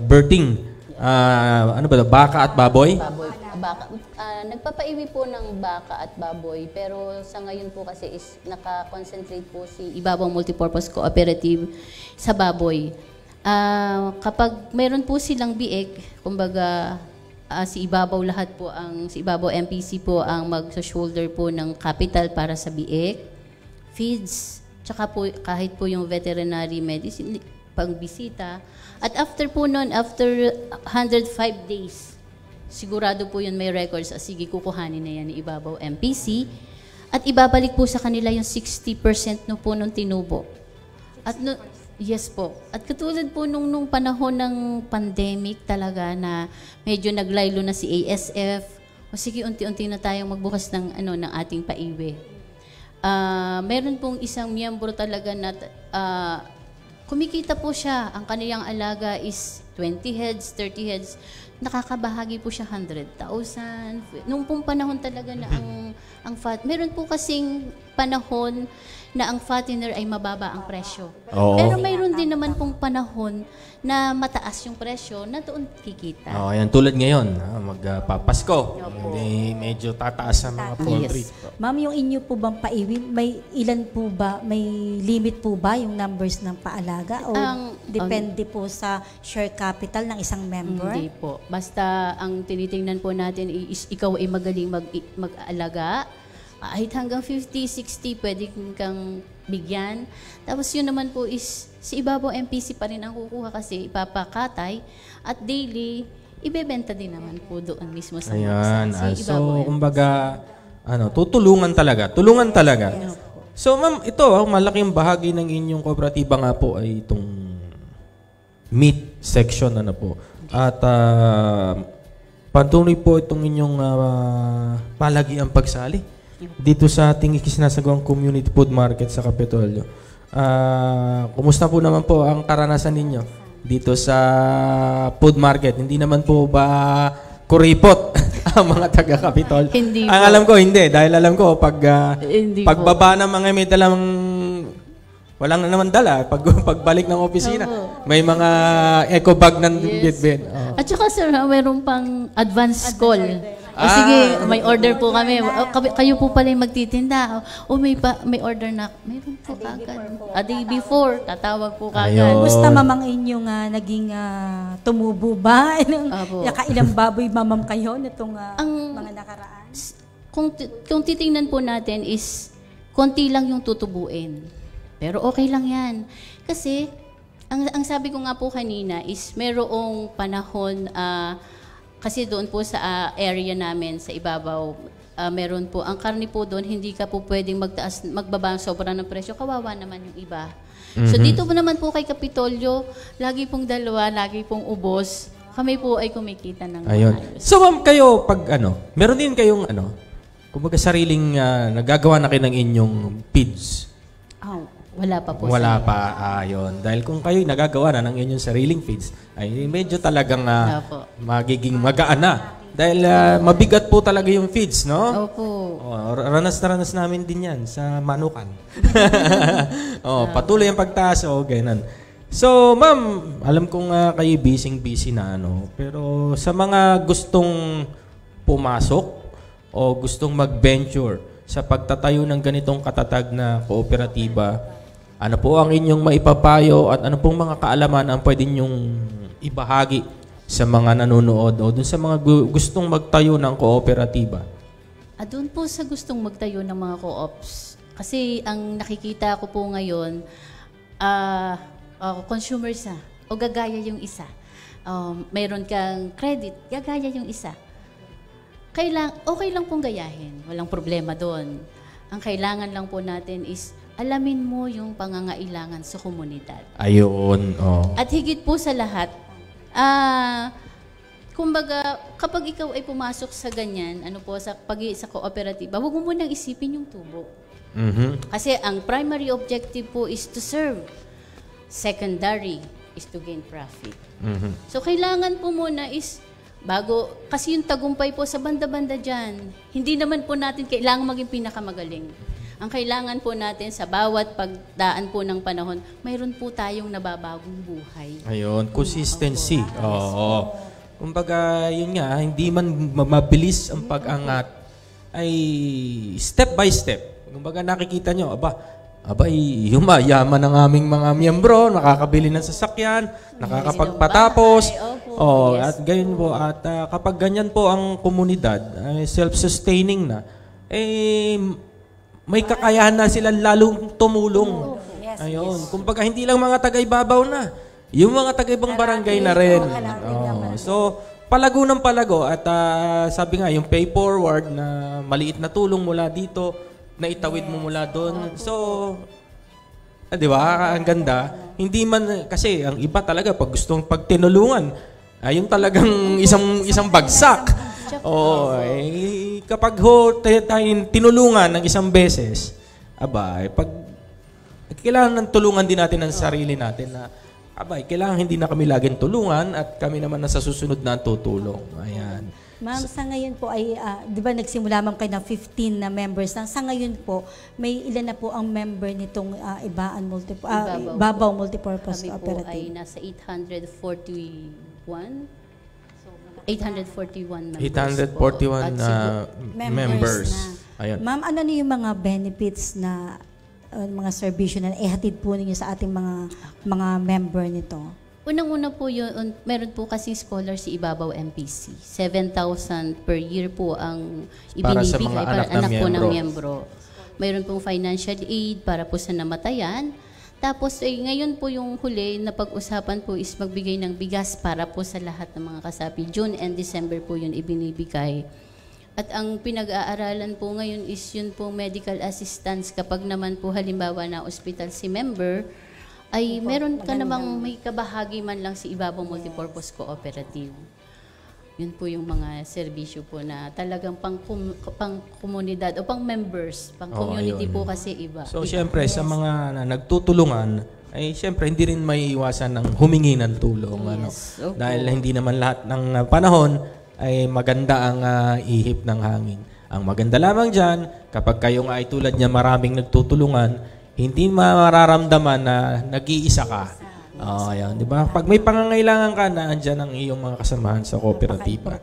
birthing. Baka at baboy? Nagpapaiwi po ng baka at baboy, pero sa ngayon po kasi is naka-concentrate po si Ibabaw Multipurpose Cooperative sa baboy. Kapag meron po silang biik, kumbaga si Ibabaw si Ibabaw MPC po ang mag-shoulder po ng capital para sa biik, feeds, tsaka po kahit po yung veterinary medicine, pagbisita. At after po nun, after 105 days, sigurado po yun may records. Sige, kukuhanin na yan ni Ibabaw MPC. At ibabalik po sa kanila yung 60% no po nung tinubo. At yes po. At katulad po nung panahon ng pandemic talaga na medyo naglaylo na si ASF, sige, unti-unti na tayong magbukas ng ating paiwi. meron pong isang miyembro talaga na kumikita po siya. Ang kaniyang alaga is 20 heads, 30 heads. Nakakabahagi po siya 100,000. Nung pong panahon talaga na ang meron po kasing panahon na ang fattener ay mababa ang presyo. Oo. Pero mayroon din naman pong panahon na mataas yung presyo na doon kikita. Yan tulad ngayon, magpapasko. Hindi medyo tataas ang mga poultry. Ma'am, yung inyo po bang paiwi, may ilan po ba, may limit po ba yung numbers ng paalaga? O depende po sa share capital ng isang member? Hindi po. Basta ang tinitingnan po natin is ikaw ay magaling mag-alaga. Kahit hanggang 50, 60, pwede kang bigyan. Tapos yun naman po is, si Ibabaw MPC pa rin ang kukuha kasi ipapakatay at daily, ibebenta din naman po doon mismo sa Ayan. si So, Ibabaw MPC. kumbaga, tutulungan talaga. Tulungan talaga. So, ma'am, ito, malaking bahagi ng inyong kooperatiba nga po ay itong meat section, po. At patuloy po itong inyong palagiang pagsali dito sa ating isinasagawang community food market sa Kapitolyo. Kumusta po naman po ang karanasan ninyo dito sa food market? Hindi naman po ba kuripot ang mga taga-Kapitolyo? Hindi ang po. alam ko, hindi. Dahil alam ko, Hindi pagbaba ng mga may dalang walang naman dala. Pagbalik ng opisina, may mga eco bag ng bitbit. At saka sir, meron pang advance call. Sige, may order po kami. Kayo po pala yung magtitinda. May order na. Mayroon po kagad. A day before, tatawag po kagad. Gusto mamang inyong naging tumubo ba? Nakailang baboy mamam kayo nitong mga nakaraan? Kung titingnan po natin is, konti lang yung tutubuin. Pero okay lang yan. Kasi, ang sabi ko nga po kanina is, merong panahon, kasi doon po sa area namin, sa Ibabaw, meron po, ang karne po doon, hindi ka po pwedeng magbaba sobra ng presyo, kawawa naman yung iba. So dito po naman po kay Kapitolyo, lagi pong dalawa, lagi pong ubos, kami po ay kumikita ng maayos. So ma'am, kayo pag meron din kayong kumbaga sariling nagagawa na kayo ng inyong feeds? Wala pa po. Wala pa, yun. Dahil kung kayo nagagawa na ng inyong sariling feeds, ay medyo talagang magiging magaan na. Dahil mabigat po talaga yung feeds, no? Opo. Ranas na ranas namin din yan sa manukan. Patuloy ang pagtaas, ganun. So, ma'am, alam kong kayo busy na, pero sa mga gustong pumasok o gustong mag-venture sa pagtatayo ng ganitong katatag na kooperatiba, ano po ang inyong maipapayo at ano pong mga kaalaman ang pwede nyong ibahagi sa mga nanonood o dun sa mga gustong magtayo ng kooperatiba? Doon po sa gustong magtayo ng mga co-ops, kasi ang nakikita ko po ngayon, consumers o gagaya yung isa. Mayroon kang credit, gagaya yung isa. Okay lang pong gayahin, walang problema doon. Ang kailangan lang po natin is alamin mo yung pangangailangan sa komunidad. Ayun. At higit po sa lahat, kumbaga, kapag ikaw ay pumasok sa ganyan, sa kooperatiba, huwag mo munang isipin yung tubo. Kasi ang primary objective po is to serve. Secondary is to gain profit. So, kailangan po muna is kasi yung tagumpay po sa banda-banda dyan, hindi naman po natin kailangan maging pinakamagaling. Ang kailangan po natin sa bawat pagdaan po ng panahon, mayroon po tayong nababagong buhay. Ayun, consistency. Kumbaga, yun nga, hindi man mabilis ang pag-angat, ay step by step. Kumbaga, nakikita nyo, yumayaman ng aming mga miyembro, nakakabili ng sasakyan, nakakapagpatapos. At gayon po. At kapag ganyan po ang komunidad, self-sustaining na, may kakayahan na sila lalong tumulong. Ayun. Kumbaga, hindi lang mga taga-Ibabaw na. Yung mga taga-ibang barangay na rin. So, palago ng palago. At sabi nga, yung pay forward na maliit na tulong mula dito, na itawid mo mula doon. So, di ba? Ang ganda. Hindi man, kasi ang iba talaga, pag gustong pagtinulungan, yung talagang isang bagsak. Kapag tinulungan ng isang beses, pag kailangan ng tulungan din natin ang sarili natin na kailangan hindi na kami laging tulungan at kami naman na sa susunod na tutulong. Ayan. Ma'am, sa ngayon po ay, di ba nagsimula ma'am kayo ng 15 na members na. Sa ngayon po, may ilan na po ang member nitong Ibabaw Multipurpose Cooperative? Kami po Cooperative? ay nasa 841. 841 members 841 members. Ayun. Ma'am, ano na yung mga benefits na mga serbisyo na ihatid po ninyo sa ating mga member nito? Unang-una po yun, meron po kasi scholar si Ibabaw MPC. 7,000 per year po ang ibinibigay para anak po ng miyembro. Mayroon pong financial aid para po sa namatayan. Tapos ngayon po yung huli na pag-usapan po is magbigay ng bigas para po sa lahat ng mga kasapi. June and December po yun ibinibigay. At ang pinag-aaralan po ngayon is yun po medical assistance kapag naman po halimbawa na hospital si member, ay meron ka namang may kabahagi man lang si Ibabaw Multipurpose Cooperative. Yun po yung mga serbisyo po na talagang pang-komunidad o pang-members, pang-community po kasi iba. So, siyempre, sa mga nagtutulungan, ay siyempre, hindi rin may iwasan ng humingi ng tulong. Yes, okay. Dahil hindi naman lahat ng panahon ay maganda ang ihip ng hangin. Ang maganda lamang dyan, kapag kayo nga ay tulad niya maraming nagtutulungan, hindi mararamdaman na nag-iisa ka. Ayan, di ba? Pag may pangangailangan ka, naandyan ang iyong mga kasamahan sa kooperatiba.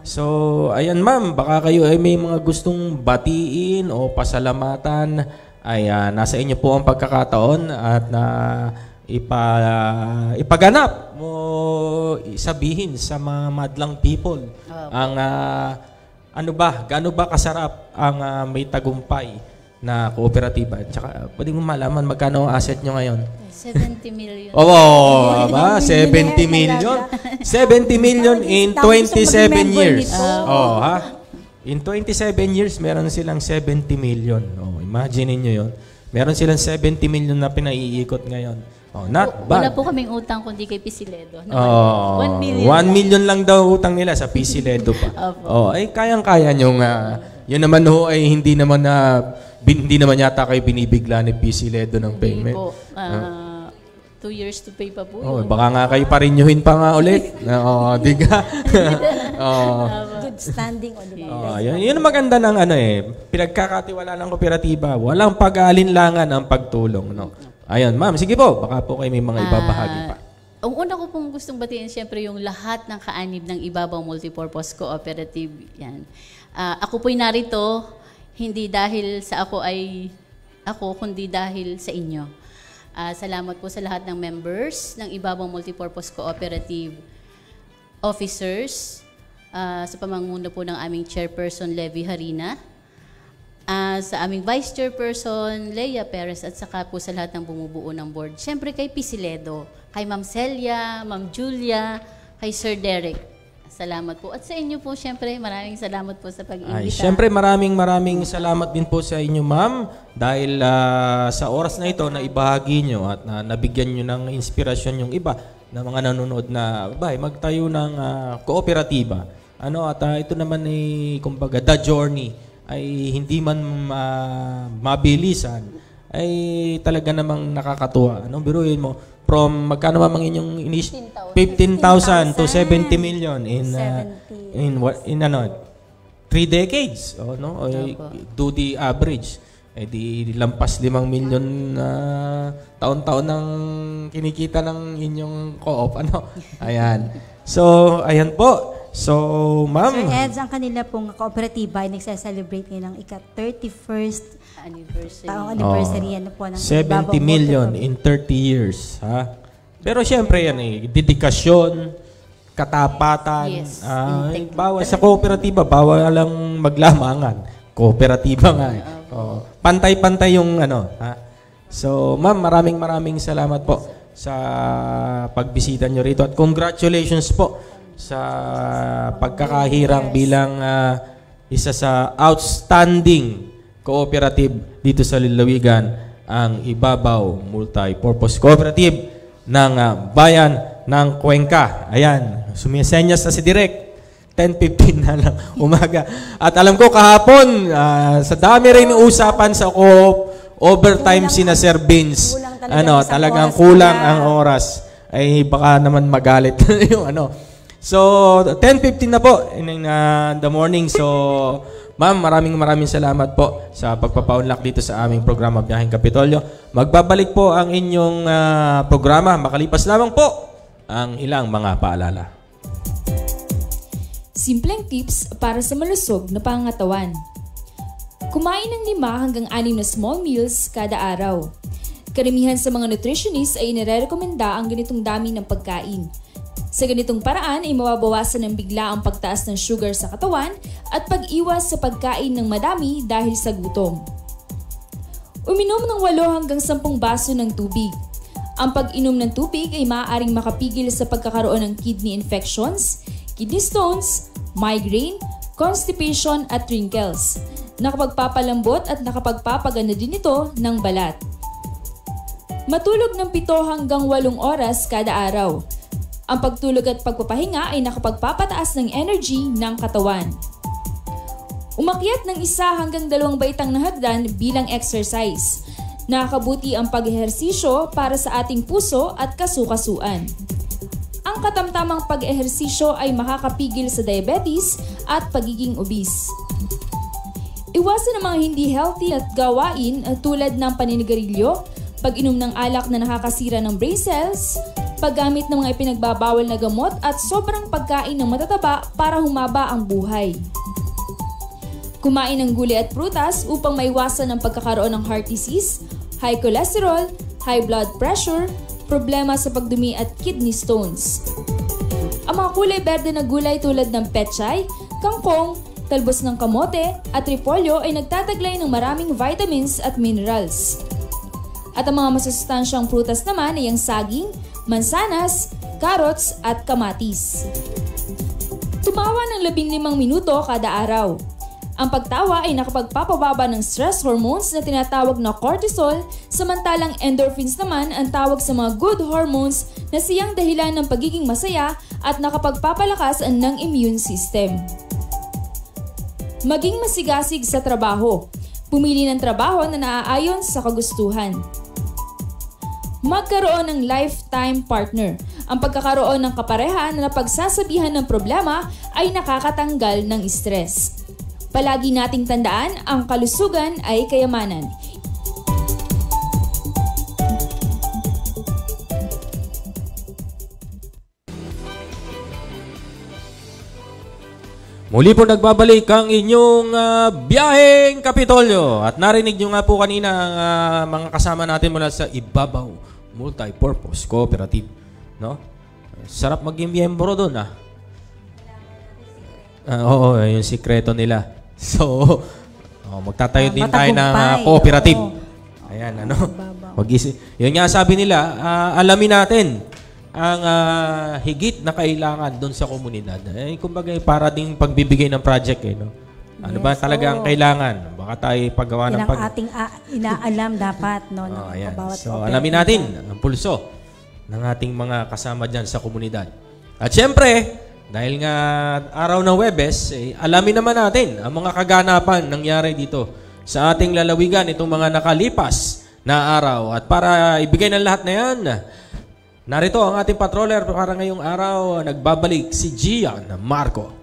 So, ayan ma'am, baka kayo ay may mga gustong batiin o pasalamatan, ay nasa inyo po ang pagkakataon at na ipaganap mo sabihin sa mga madlang people ang gaano ba kasarap ang may tagumpay na kooperatiba. Tsaka pwede mo malaman magkano ang asset nyo ngayon? 70 million. Ba? 70 million? 70 million in 27 years. In 27 years, meron silang 70 million. Imagine niyo yun. Meron silang 70 million na pinaiikot ngayon. Not bad. Wala po kaming utang kundi kay Pisiledo. 1 million. 1 million lang daw utang nila sa Pisiledo pa. Ay kayang-kaya nyong yun naman ay hindi naman yata kayo binibigla ni Pisiledo ng payment. Hindi po. 2 years to pay pa po. Baka nga kayo parinyuhin pa nga ulit. Diga. Good standing. Yun ang maganda ng pinagkakatiwala ng kooperatiba. Walang pag-aalinlangan ang pagtulong. No? Ayun, ma'am, sige po. Baka po kayo may mga ibabahagi pa. Ang una ko pong gustong batiin, siyempre, yung lahat ng kaanib ng Ibabaw Multipurpose Cooperative. Yan. Ako po'y narito, hindi dahil sa ako, kundi dahil sa inyo. Salamat po sa lahat ng members ng Ibabaw Multipurpose Cooperative officers, sa pamanguna po ng aming chairperson, Levy Harina, sa aming vice chairperson, Leia Perez, at saka po sa lahat ng bumubuo ng board. Siyempre kay Pisiledo, kay Ma'am Celia, Ma'am Julia, kay Sir Derek. Salamat po. At sa inyo po, siyempre, maraming salamat po sa pag-imbita. Siyempre, maraming salamat din po sa inyo, ma'am, dahil sa oras na ito na ibahagi nyo at nabigyan nyo ng inspirasyon yung iba na mga nanonood na magtayo ng kooperatiba. At ito naman ay, kumbaga, the journey ay hindi man mabilisan, ay talaga namang nakakatuwa. Biruin mo, from magkano mang inyong 15,000 to 70 million in 3 decades. Do the average. Di lampas 5 million taon-taon ng kinikita ng inyong co-op. Ayan. So, ayan po. So, ma'am. Sir Eds, ang kanila pong kooperatiba ay nagsa-celebrate ngayon ng ika-31st anniversary po ng 70 million in 30 years. Pero siyempre yan dedikasyon, katapatan. Yes. Bawal sa kooperatiba, bawal lang maglamangan. Kooperatiba nga. Pantay-pantay yung So, ma'am, maraming salamat po sa pagbisita nyo rito. At congratulations po sa pagkakahirang bilang isa sa outstanding cooperative dito sa Lalawigan, ang Ibabaw Multipurpose Cooperative ng Bayan ng Cuenca. Ayan, sumisenyas na si Direk. 10:15 na lang umaga. At alam ko kahapon, sa dami rin usapan sa overtime sina Sir Vince. Talagang kulang ang oras. Ay baka naman magalit yung ano. So, 10:15 na po in the morning. So, ma'am, maraming salamat po sa pagpapaunlak dito sa aming programa Biyaheng Kapitolyo. Magbabalik po ang inyong programa. Makalipas lamang po ang ilang mga paalala. Simpleng tips para sa malusog na pangangatawan. Kumain ng 5 hanggang 6 na small meals kada araw. Karamihan sa mga nutritionists ay inirekomenda ang ganitong dami ng pagkain. Sa ganitong paraan ay mababawasan ng bigla ang pagtaas ng sugar sa katawan at pag-iwas sa pagkain ng madami dahil sa gutom. Uminom ng 8 hanggang 10 baso ng tubig. Ang pag-inom ng tubig ay maaaring makapigil sa pagkakaroon ng kidney infections, kidney stones, migraine, constipation at wrinkles. Nakapagpapalambot at nakapagpapaganda din ito ng balat. Matulog ng 7 hanggang 8 oras kada araw. Ang pagtulog at pagpapahinga ay nakapagpapataas ng energy ng katawan. Umakyat ng 1 hanggang 2 baitang na hagdan bilang exercise. Nakakabuti ang pag-ehersisyo para sa ating puso at kasukasuan. Ang katamtamang pag-ehersisyo ay makakapigil sa diabetes at pagiging obese. Iwasan ang mga hindi healthy at gawain tulad ng paninigarilyo, pag-inom ng alak na nakakasira ng brain cells, paggamit ng mga ipinagbabawal na gamot at sobrang pagkain ng matataba para humaba ang buhay. Kumain ng gulay at prutas upang maiwasan ang pagkakaroon ng heart disease, high cholesterol, high blood pressure, problema sa pagdumi at kidney stones. Ang mga kulay berde na gulay tulad ng pechay, kangkong, talbos ng kamote at repolyo ay nagtataglay ng maraming vitamins at minerals. At ang mga masustansyang prutas naman ay ang saging, mansanas, carrots at kamatis. Tumawa ng 15 minuto kada araw. Ang pagtawa ay nakapagpapababa ng stress hormones na tinatawag na cortisol, samantalang endorphins naman ang tawag sa mga good hormones na siyang dahilan ng pagiging masaya at nakapagpapalakas ng immune system. Maging masigasig sa trabaho. Pumili ng trabaho na naaayon sa kagustuhan. Magkaroon ng lifetime partner. Ang pagkakaroon ng kapareha na napagsasabihan ng problema ay nakakatanggal ng stress. Palagi nating tandaan, ang kalusugan ay kayamanan. Muli po nagbabalik ang inyong Biyaheng Kapitolyo. At narinig nyo nga po kanina ang mga kasama natin mula sa Ibabaw Multipurpose Cooperative. No? Sarap maging miyembro doon oo, yung sikreto nila. So, magtatayo din tayo ng cooperative. Ayan, Yun nga sabi nila, alamin natin ang higit na kailangan doon sa komunidad. Kumbaga, para ding pagbibigay ng project. Ano ba talaga ang kailangan? Baka tayo paggawa ng ating inaalam dapat. Ayan. So, alamin natin ang pulso ng ating mga kasama dyan sa komunidad. At syempre, dahil nga araw ng Huwebes, alamin naman natin ang mga kaganapan nangyari dito sa ating lalawigan itong mga nakalipas na araw. At para ibigay ng lahat na yan, narito ang ating patroller para ngayong araw, nagbabalik si Gian Marco.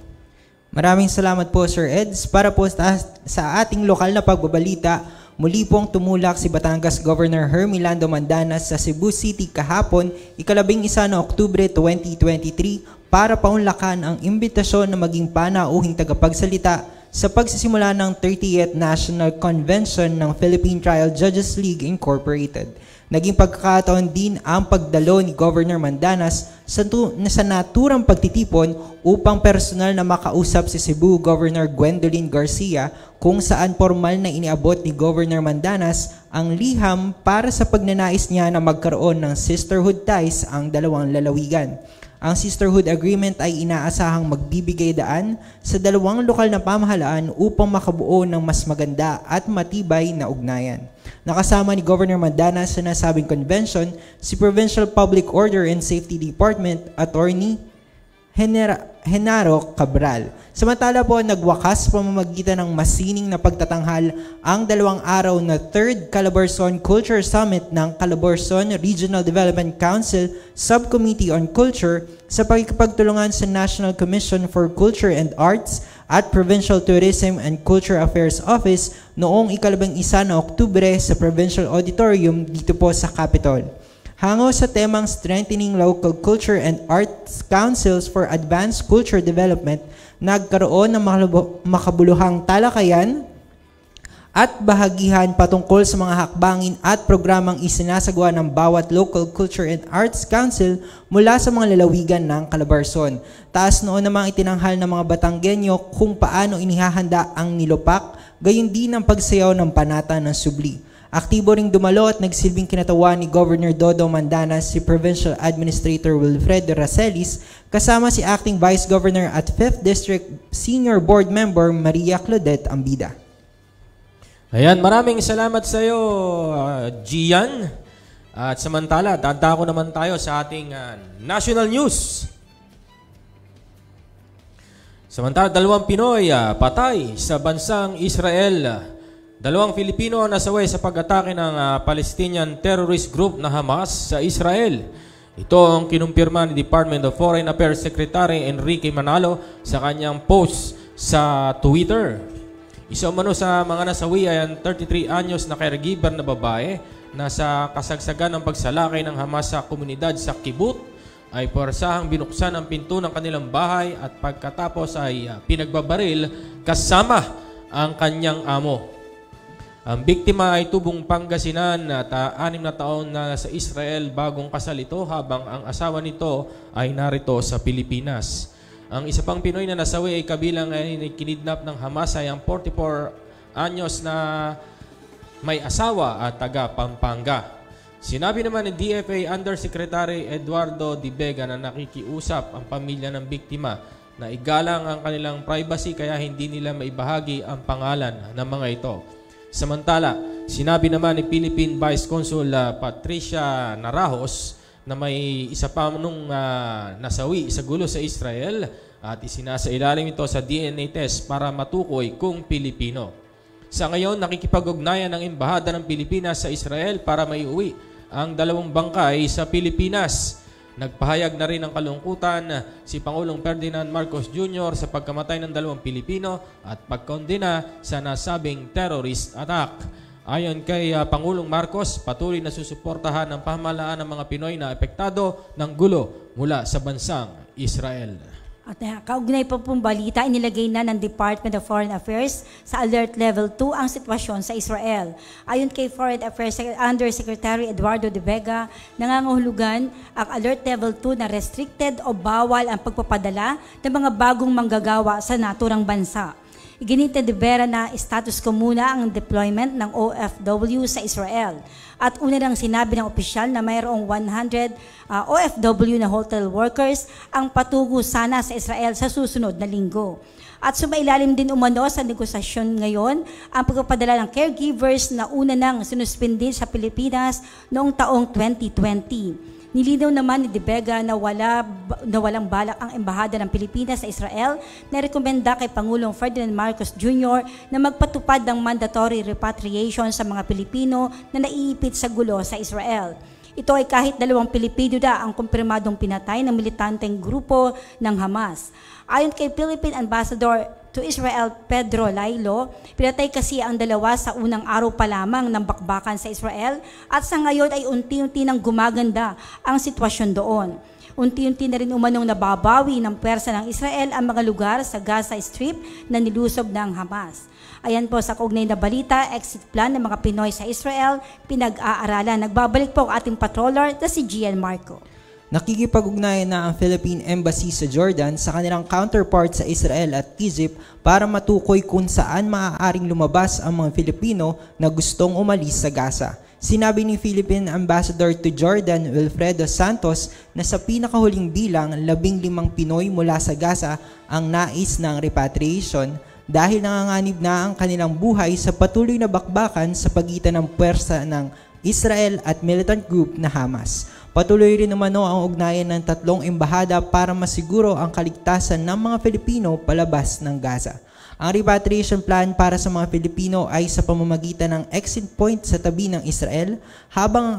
Maraming salamat po, Sir Eds. Para po sa ating lokal na pagbabalita, muli pong tumulak si Batangas Governor Hermy Lando Mandanas sa Cebu City kahapon, 11 ng Oktubre 2023, para paunlakan ang imbitasyon na maging panauhing tagapagsalita sa pagsisimula ng 30th National Convention ng Philippine Trial Judges League Incorporated. Naging pagkakataon din ang pagdalo ni Governor Mandanas sa naturang pagtitipon upang personal na makausap si Cebu Governor Gwendolyn Garcia, kung saan formal na iniabot ni Governor Mandanas ang liham para sa pagnanais niya na magkaroon ng sisterhood ties ang dalawang lalawigan. Ang Sisterhood Agreement ay inaasahang magbibigay daan sa dalawang lokal na pamahalaan upang makabuo ng mas maganda at matibay na ugnayan. Nakasama ni Governor Mandanas sa nasabing convention si Provincial Public Order and Safety Department Attorney Genaro Cabral. Samantala po, nagwakas pamamagitan ng masining na pagtatanghal ang 2 araw na 3rd Calabarzon Culture Summit ng Calabarzon Regional Development Council Subcommittee on Culture sa pagkipagtulungan sa National Commission for Culture and Arts at Provincial Tourism and Culture Affairs Office noong 11 na Oktubre sa Provincial Auditorium dito po sa Capitol. Hango sa temang Strengthening Local Culture and Arts Councils for Advanced Culture Development, nagkaroon ng makabuluhang talakayan at bahagihan patungkol sa mga hakbangin at programang isinasagawa ng bawat Local Culture and Arts Council mula sa mga lalawigan ng Calabarzon. Taas noon namang itinanghal ng mga Batanggenyo kung paano inihahanda ang nilupak, gayon din ang pagsayaw ng panata ng subli. Aktibo ring dumalo at nagsilbing kinatawan ni Governor Dodo Mandanas si Provincial Administrator Wilfredo Racelis kasama si Acting Vice Governor at 5th District Senior Board Member Maria Claudette Ambida. Ayan, maraming salamat sa iyo, Gian. At samantala, dadako naman tayo sa ating national news. Samantala, 2 Pinoy patay sa bansang Israel. 2 Filipino ang nasaway sa pag-atake ng Palestinian terrorist group na Hamas sa Israel. Ito ang kinumpirma ni Department of Foreign Affairs Secretary Enrique Manalo sa kanyang post sa Twitter. Isa umano sa mga nasawi ay ang 33 anyos na caregiver na babae na sa kasagsagan ng pagsalakay ng Hamas sa komunidad sa Kibbutz ay puwersahang binuksan ang pinto ng kanilang bahay at pagkatapos ay pinagbabaril kasama ang kanyang amo. Ang biktima ay tubong Pangasinan at 6 na taon na sa Israel bagong kasal ito habang ang asawa nito ay narito sa Pilipinas. Ang isa pang Pinoy na nasawi ay kabilang ay kinidnap ng Hamas ay ang 44 anyos na may asawa at taga Pampanga. Sinabi naman ni DFA Undersecretary Eduardo Di Vega na nakikiusap ang pamilya ng biktima na igalang ang kanilang privacy kaya hindi nila maibahagi ang pangalan ng mga ito. Samantala, sinabi naman ni Philippine Vice Consul Patricia Narajos na may isa pa nung nasawi sa gulo sa Israel at isinasailalim ito sa DNA test para matukoy kung Pilipino. Sa ngayon, nakikipag-ugnayan ng Embahada ng Pilipinas sa Israel para maiuwi ang 2 bangkay sa Pilipinas. Nagpahayag na rin ng kalungkutan si Pangulong Ferdinand Marcos Jr. sa pagkamatay ng 2 Pilipino at pagkondena sa nasabing terrorist attack. Ayon kay Pangulong Marcos, patuloy na susuportahan ng pamahalaan ng mga Pinoy na apektado ng gulo mula sa bansang Israel. At kaugnay pa pong balita, inilagay na ng Department of Foreign Affairs sa Alert Level 2 ang sitwasyon sa Israel. Ayon kay Foreign Affairs Undersecretary Eduardo De Vega, nangangahulugan ang Alert Level 2 na restricted o bawal ang pagpapadala ng mga bagong manggagawa sa naturang bansa. Iginit ni De Vera na status quo muna ang deployment ng OFW sa Israel. At una nang sinabi ng opisyal na mayroong 100 OFW na hotel workers ang patugo sana sa Israel sa susunod na linggo. At sumailalim din umano sa negosasyon ngayon ang pagpapadala ng caregivers na una nang sinuspindi sa Pilipinas noong taong 2020. Nilinaw naman ni De Vega na walang balak ang Embahada ng Pilipinas sa Israel na rekomenda kay Pangulong Ferdinand Marcos Jr. na magpatupad ng mandatory repatriation sa mga Pilipino na naiipit sa gulo sa Israel. Ito ay kahit 2 Pilipino na ang kumpirmadong pinatay ng militanteng grupo ng Hamas. Ayon kay Philippine Ambassador to Israel Pedro Lailo, pinatay kasi ang 2 sa unang araw pa lamang ng bakbakan sa Israel at sa ngayon ay unti-unti nang gumaganda ang sitwasyon doon. Unti-unti na rin umanong nababawi ng pwersa ng Israel ang mga lugar sa Gaza Strip na nilusob ng Hamas. Ayan po sa kaugnay na balita, exit plan ng mga Pinoy sa Israel, pinag-aaralan. Nagbabalik po ang ating patroller na si Gian Marco. Nakikipag-ugnayan na ang Philippine Embassy sa Jordan sa kanilang counterpart sa Israel at Egypt para matukoy kung saan maaaring lumabas ang mga Filipino na gustong umalis sa Gaza. Sinabi ni Philippine Ambassador to Jordan, Wilfredo Santos, na sa pinakahuling bilang, 15 Pinoy mula sa Gaza ang nais ng repatriation dahil nanganganib na ang kanilang buhay sa patuloy na bakbakan sa pagitan ng puwersa ng Israel at militant group na Hamas. Patuloy rin umano ang ugnayan ng 3 embahada para masiguro ang kaligtasan ng mga Pilipino palabas ng Gaza. Ang repatriation plan para sa mga Pilipino ay sa pamamagitan ng exit point sa tabi ng Israel, habang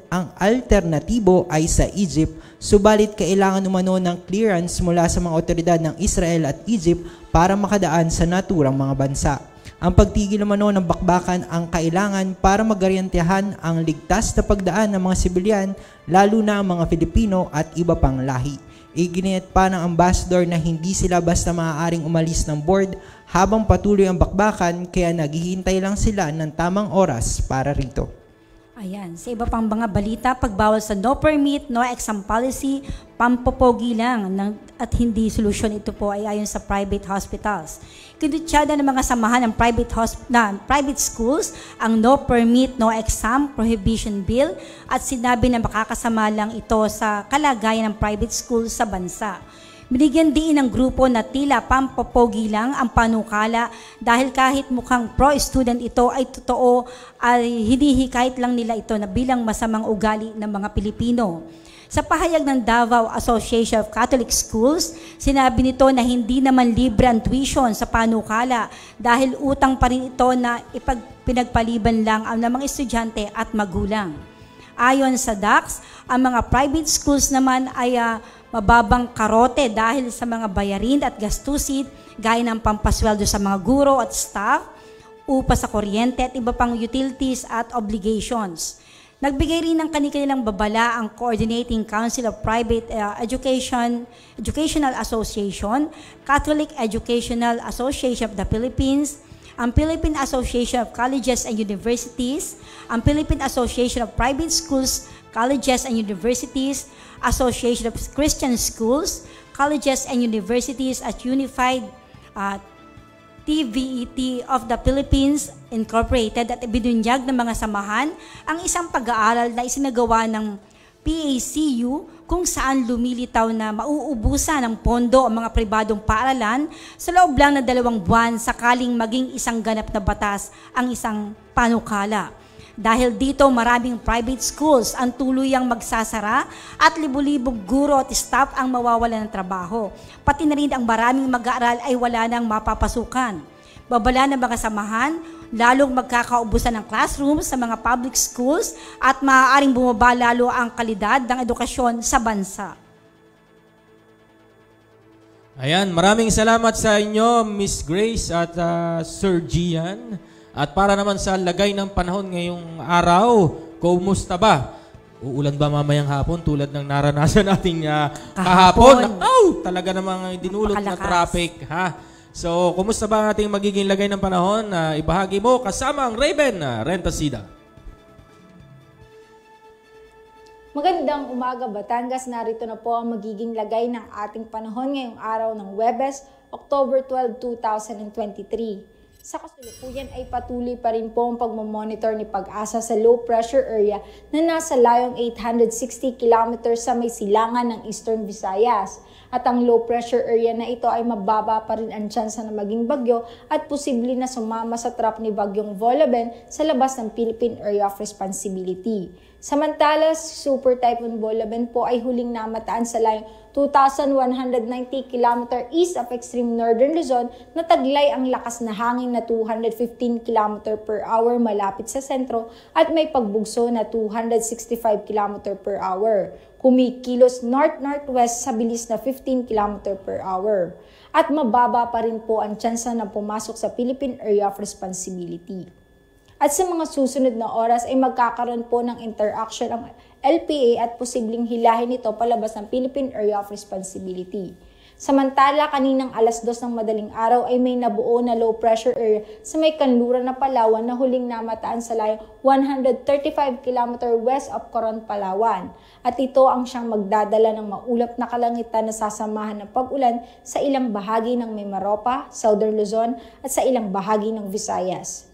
ang alternatibo ay sa Egypt, subalit kailangan umano ng clearance mula sa mga otoridad ng Israel at Egypt para makadaan sa naturang mga bansa. Ang pagtigil umano ng bakbakan ang kailangan para magarantiyahan ang ligtas na pagdaan ng mga sibilyan, lalo na ang mga Filipino at iba pang lahi. Iginit pa ng ambassador na hindi sila basta maaaring umalis ng board habang patuloy ang bakbakan, kaya naghihintay lang sila ng tamang oras para rito. Ayan, sa iba pang mga balita, pagbawal sa no permit, no exam policy, pampopogi lang at hindi solusyon. Ito po ay ayon sa private hospitals. Kinutsada ng mga samahan ng private schools ang no permit, no exam prohibition bill at sinabi na makakasama lang ito sa kalagayan ng private schools sa bansa. Binigyan din ng grupo na tila pampopogi lang ang panukala dahil kahit mukhang pro-student ito ay totoo ay hinihikayat lang nila ito na bilang masamang ugali ng mga Pilipino. Sa pahayag ng Davao Association of Catholic Schools, sinabi nito na hindi naman libre ang tuition sa panukala dahil utang pa rin ito na pinagpaliban lang ng mga estudyante at magulang. Ayon sa DACS, ang mga private schools naman ay mababang karote dahil sa mga bayarin at gastusin gaya ng pampasweldo sa mga guro at staff, upa sa kuryente at iba pang utilities at obligations. Nagbigay rin ng kanilang babala ang Coordinating Council of Private Educational Association, Catholic Educational Association of the Philippines, ang Philippine Association of Colleges and Universities, ang Philippine Association of Private Schools, Colleges and Universities, Association of Christian Schools, Colleges and Universities at Unified TVET of the Philippines Incorporated at ibinunyag ng mga samahan ang isang pag-aaral na isinagawa ng PACU kung saan lumilitaw na mauubusan ng pondo ang mga pribadong paaralan sa loob lang ng 2 buwan sakaling maging isang ganap na batas ang isang panukala. Dahil dito maraming private schools ang tuluyang magsasara at libu-libong guro at staff ang mawawalan ng trabaho. Pati na rin ang maraming mag-aaral ay wala nang mapapasukan. Babala ng mga samahan, lalong magkakaubusan ng classrooms sa mga public schools at maaaring bumaba lalo ang kalidad ng edukasyon sa bansa. Ayan, maraming salamat sa inyo, Miss Grace at Sir Gian. At para naman sa lagay ng panahon ngayong araw, kumusta ba? Uulan ba mamayang hapon tulad ng naranasan nating kahapon? Talaga namang dinulot na traffic, ha? So, kumusta ba ang ating magiging lagay ng panahon? Ibahagi mo kasama ang Raven Rentasida. Magandang umaga, Batangas. Narito na po ang magiging lagay ng ating panahon ngayong araw ng Huwebes, October 12, 2023. Sa kasalukuyan ay patuloy pa rin po ang pagmamonitor ni Pag-asa sa low pressure area na nasa layong 860 km sa may silangan ng Eastern Visayas. At ang low pressure area na ito ay mababa pa rin ang tsansa na maging bagyo at posible na sumama sa trap ni Bagyong Voloben sa labas ng Philippine Area of Responsibility. Samantala, si Super Typhoon Voloben po ay huling namataan sa layong 2,190 km east of extreme northern Luzon na taglay ang lakas na hangin na 215 km per hour malapit sa sentro at may pagbugso na 265 km per hour. Kumikilos north-northwest sa bilis na 15 km per hour. At mababa pa rin po ang tsansa na pumasok sa Philippine Area of Responsibility. At sa mga susunod na oras ay magkakaroon po ng interaction ang LPA at posibleng hilahin ito palabas ng Philippine Area of Responsibility. Samantala, kaninang alas 2 ng madaling araw ay may nabuo na low pressure area sa may kanluran na Palawan na huling namataan sa layong 135 km west of Coron, Palawan. At ito ang siyang magdadala ng maulap na kalangitan na sasamahan ng pag-ulan sa ilang bahagi ng Mimaropa, Southern Luzon at sa ilang bahagi ng Visayas.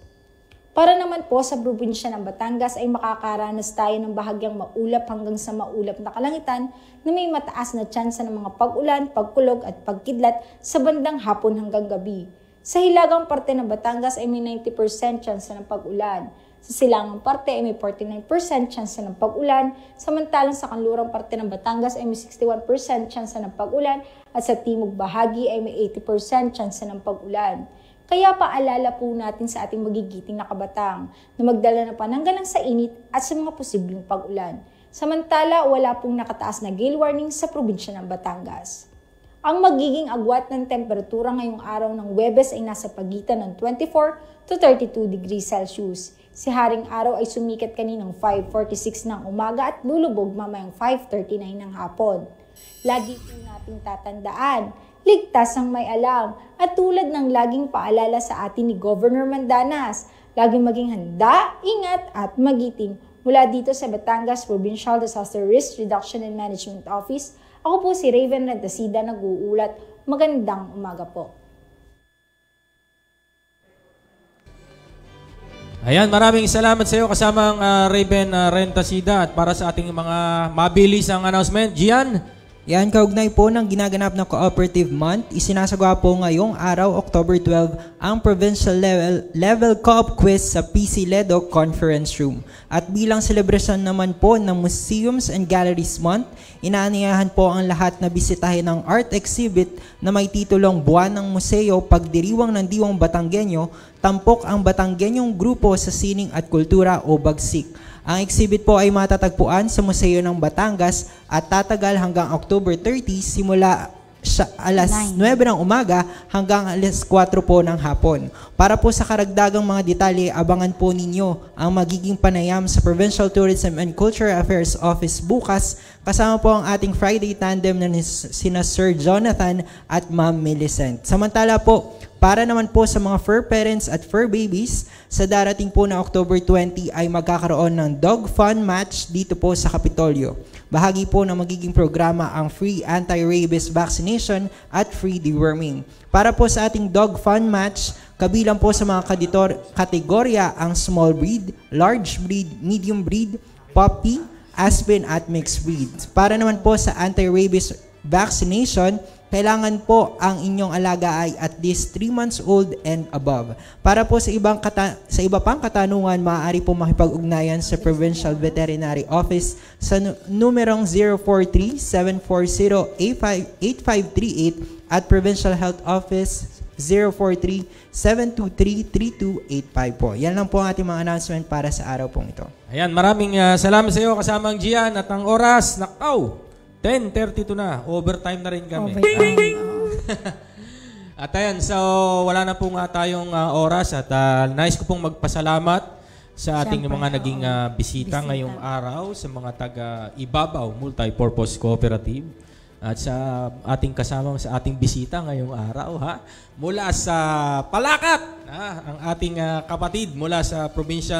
Para naman po sa probinsya ng Batangas ay makakaranas tayo ng bahagyang maulap hanggang sa maulap na kalangitan na may mataas na tsansa ng mga pag-ulan, pagkulog at pagkidlat sa bandang hapon hanggang gabi. Sa hilagang parte ng Batangas ay may 90% tsansa ng pag-ulan. Sa silangang parte ay may 49% chance ng pag-ulan, samantalang sa kanlurang parte ng Batangas ay may 61% chance ng pag-ulan at sa timog bahagi ay may 80% chance ng pag-ulan. Kaya paalala po natin sa ating magigiting na kabatang na magdala ng pananggalang sa init at sa mga posibleng pag-ulan. Samantala, wala pong nakataas na gale warning sa probinsya ng Batangas. Ang magiging agwat ng temperatura ngayong araw ng Huwebes ay nasa pagitan ng 24 to 32 degrees Celsius. Si Haring Araw ay sumikat kaninang 5:46 ng umaga at lulubog mamayang 5:39 ng hapon. Lagi po nating tatandaan, ligtas ang may alam at tulad ng laging paalala sa atin ni Governor Mandanas, laging maging handa, ingat at magiting. Mula dito sa Batangas Provincial Disaster Risk Reduction and Management Office, ako po si Raven Rentasida nag-uulat. Magandang umaga po. Ayan, maraming salamat sa iyo kasamang Raven Rentasida at para sa ating mga mabilis ang announcement. Gian? Yan, kaugnay po ng ginaganap na Cooperative Month, isinasagawa po ngayong araw, October 12, ang Provincial Level Co-op Quiz sa PC Ledo Conference Room. At bilang celebration naman po ng Museums and Galleries Month, inaanyayahan po ang lahat na bisitahin ng art exhibit na may titulong Buwan ng Museo, Pagdiriwang ng Diwang Batanggenyo, Tampok ang Batanggenyong Grupo sa Sining at Kultura o Bagsik. Ang exhibit po ay matatagpuan sa Museo ng Batangas at tatagal hanggang October 30 simula alas 9 ng umaga hanggang alas 4 po ng hapon. Para po sa karagdagang mga detalye, abangan po ninyo ang magiging panayam sa Provincial Tourism and Cultural Affairs Office bukas kasama po ang ating Friday tandem na sina Sir Jonathan at Ma'am Millicent. Samantala po, para naman po sa mga fur parents at fur babies, sa darating po na October 20 ay magkakaroon ng dog fun match dito po sa Kapitolyo. Bahagi po ng magiging programa ang free anti-rabies vaccination at free deworming. Para po sa ating dog fun match, kabilang po sa mga kategorya ang small breed, large breed, medium breed, puppy, Aspen at mixed breed. Para naman po sa anti-rabies vaccination, kailangan po ang inyong alaga ay at least 3 months old and above. Para po sa iba pang katanungan, maaari po makipag-ugnayan sa Provincial Veterinary Office sa numerong 043-740-8538 at Provincial Health Office 043-723-3285 po. Yan lang po ang ating mga announcement para sa araw pong ito. Ayan, maraming salamat sa iyo kasamang Gian at ang oras, nakaw! 10:32 na. Overtime na rin kami. At ayan, so wala na po nga tayong oras at nais ko pong magpasalamat sa ating mga naging bisita ngayong araw sa mga taga-Ibabaw Multipurpose Cooperative at sa ating kasamang sa ating bisita ngayong araw mula sa Palakat ang ating kapatid mula sa probinsya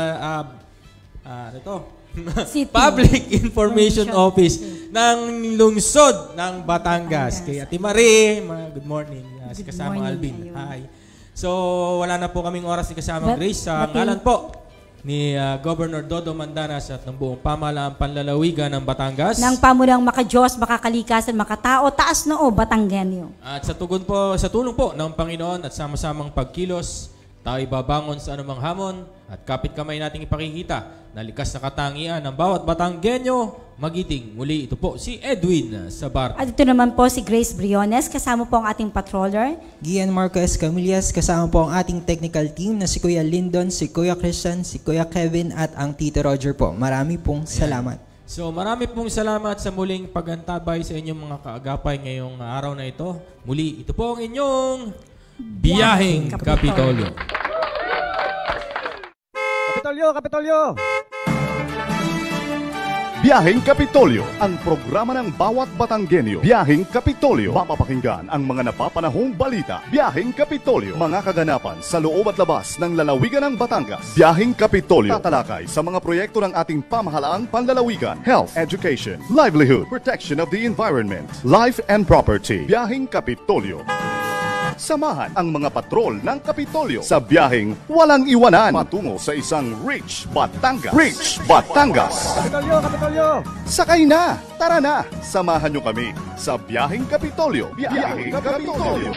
Public Information Office ng lungsod ng Batangas. Kay Ate Marie, good morning. Si kasamang Alvin. Hi. So, wala na po kaming oras ni kasamang Grace. Sa ngalan po ni Governor Dodo Mandanas at ng buong pamahalaang panlalawigan ng Batangas. Ng pamulang makadiyos, makakalikasan, makatao, taas noo, Batanggenyo. At sa tulong po ng Panginoon at sama-samang pagkilos, tayo babangon sa anumang hamon at kapit kamay nating ipakikita na likas na katangian ng bawat Batanggenyo magiting. Muli ito po si Edwin Sabar. At ito naman po si Grace Briones, kasama po ang ating patroller. Gian Marco Escamillas, kasama po ang ating technical team na si Kuya Lyndon, si Kuya Christian, si Kuya Kevin at ang Tito Roger po. Marami pong salamat. So marami pong salamat sa muling pagantabay sa inyong mga kaagapay ngayong araw na ito. Muli, ito po ang inyong Biyaheng Kapitolyo. Kapitolyo! Biyaheng Kapitolyo, ang programa ng bawat Batanggenyo. Biyaheng Kapitolyo, mapapakinggan ang mga napapanahong balita. Biyaheng Kapitolyo, mga kaganapan sa loob at labas ng lalawigan ng Batangas. Biyaheng Kapitolyo, tatalakay sa mga proyekto ng ating pamahalaang panlalawigan, health, education, livelihood, protection of the environment, life and property. Biyaheng Kapitolyo. Samahan ang mga patrol ng Kapitolyo sa biyaheng walang iwanan patungo sa isang Rich Batangas. Rich Batangas! Kapitolyo! Sakay na! Tara na! Samahan nyo kami sa biyaheng Kapitolyo. Biyaheng Kapitolyo!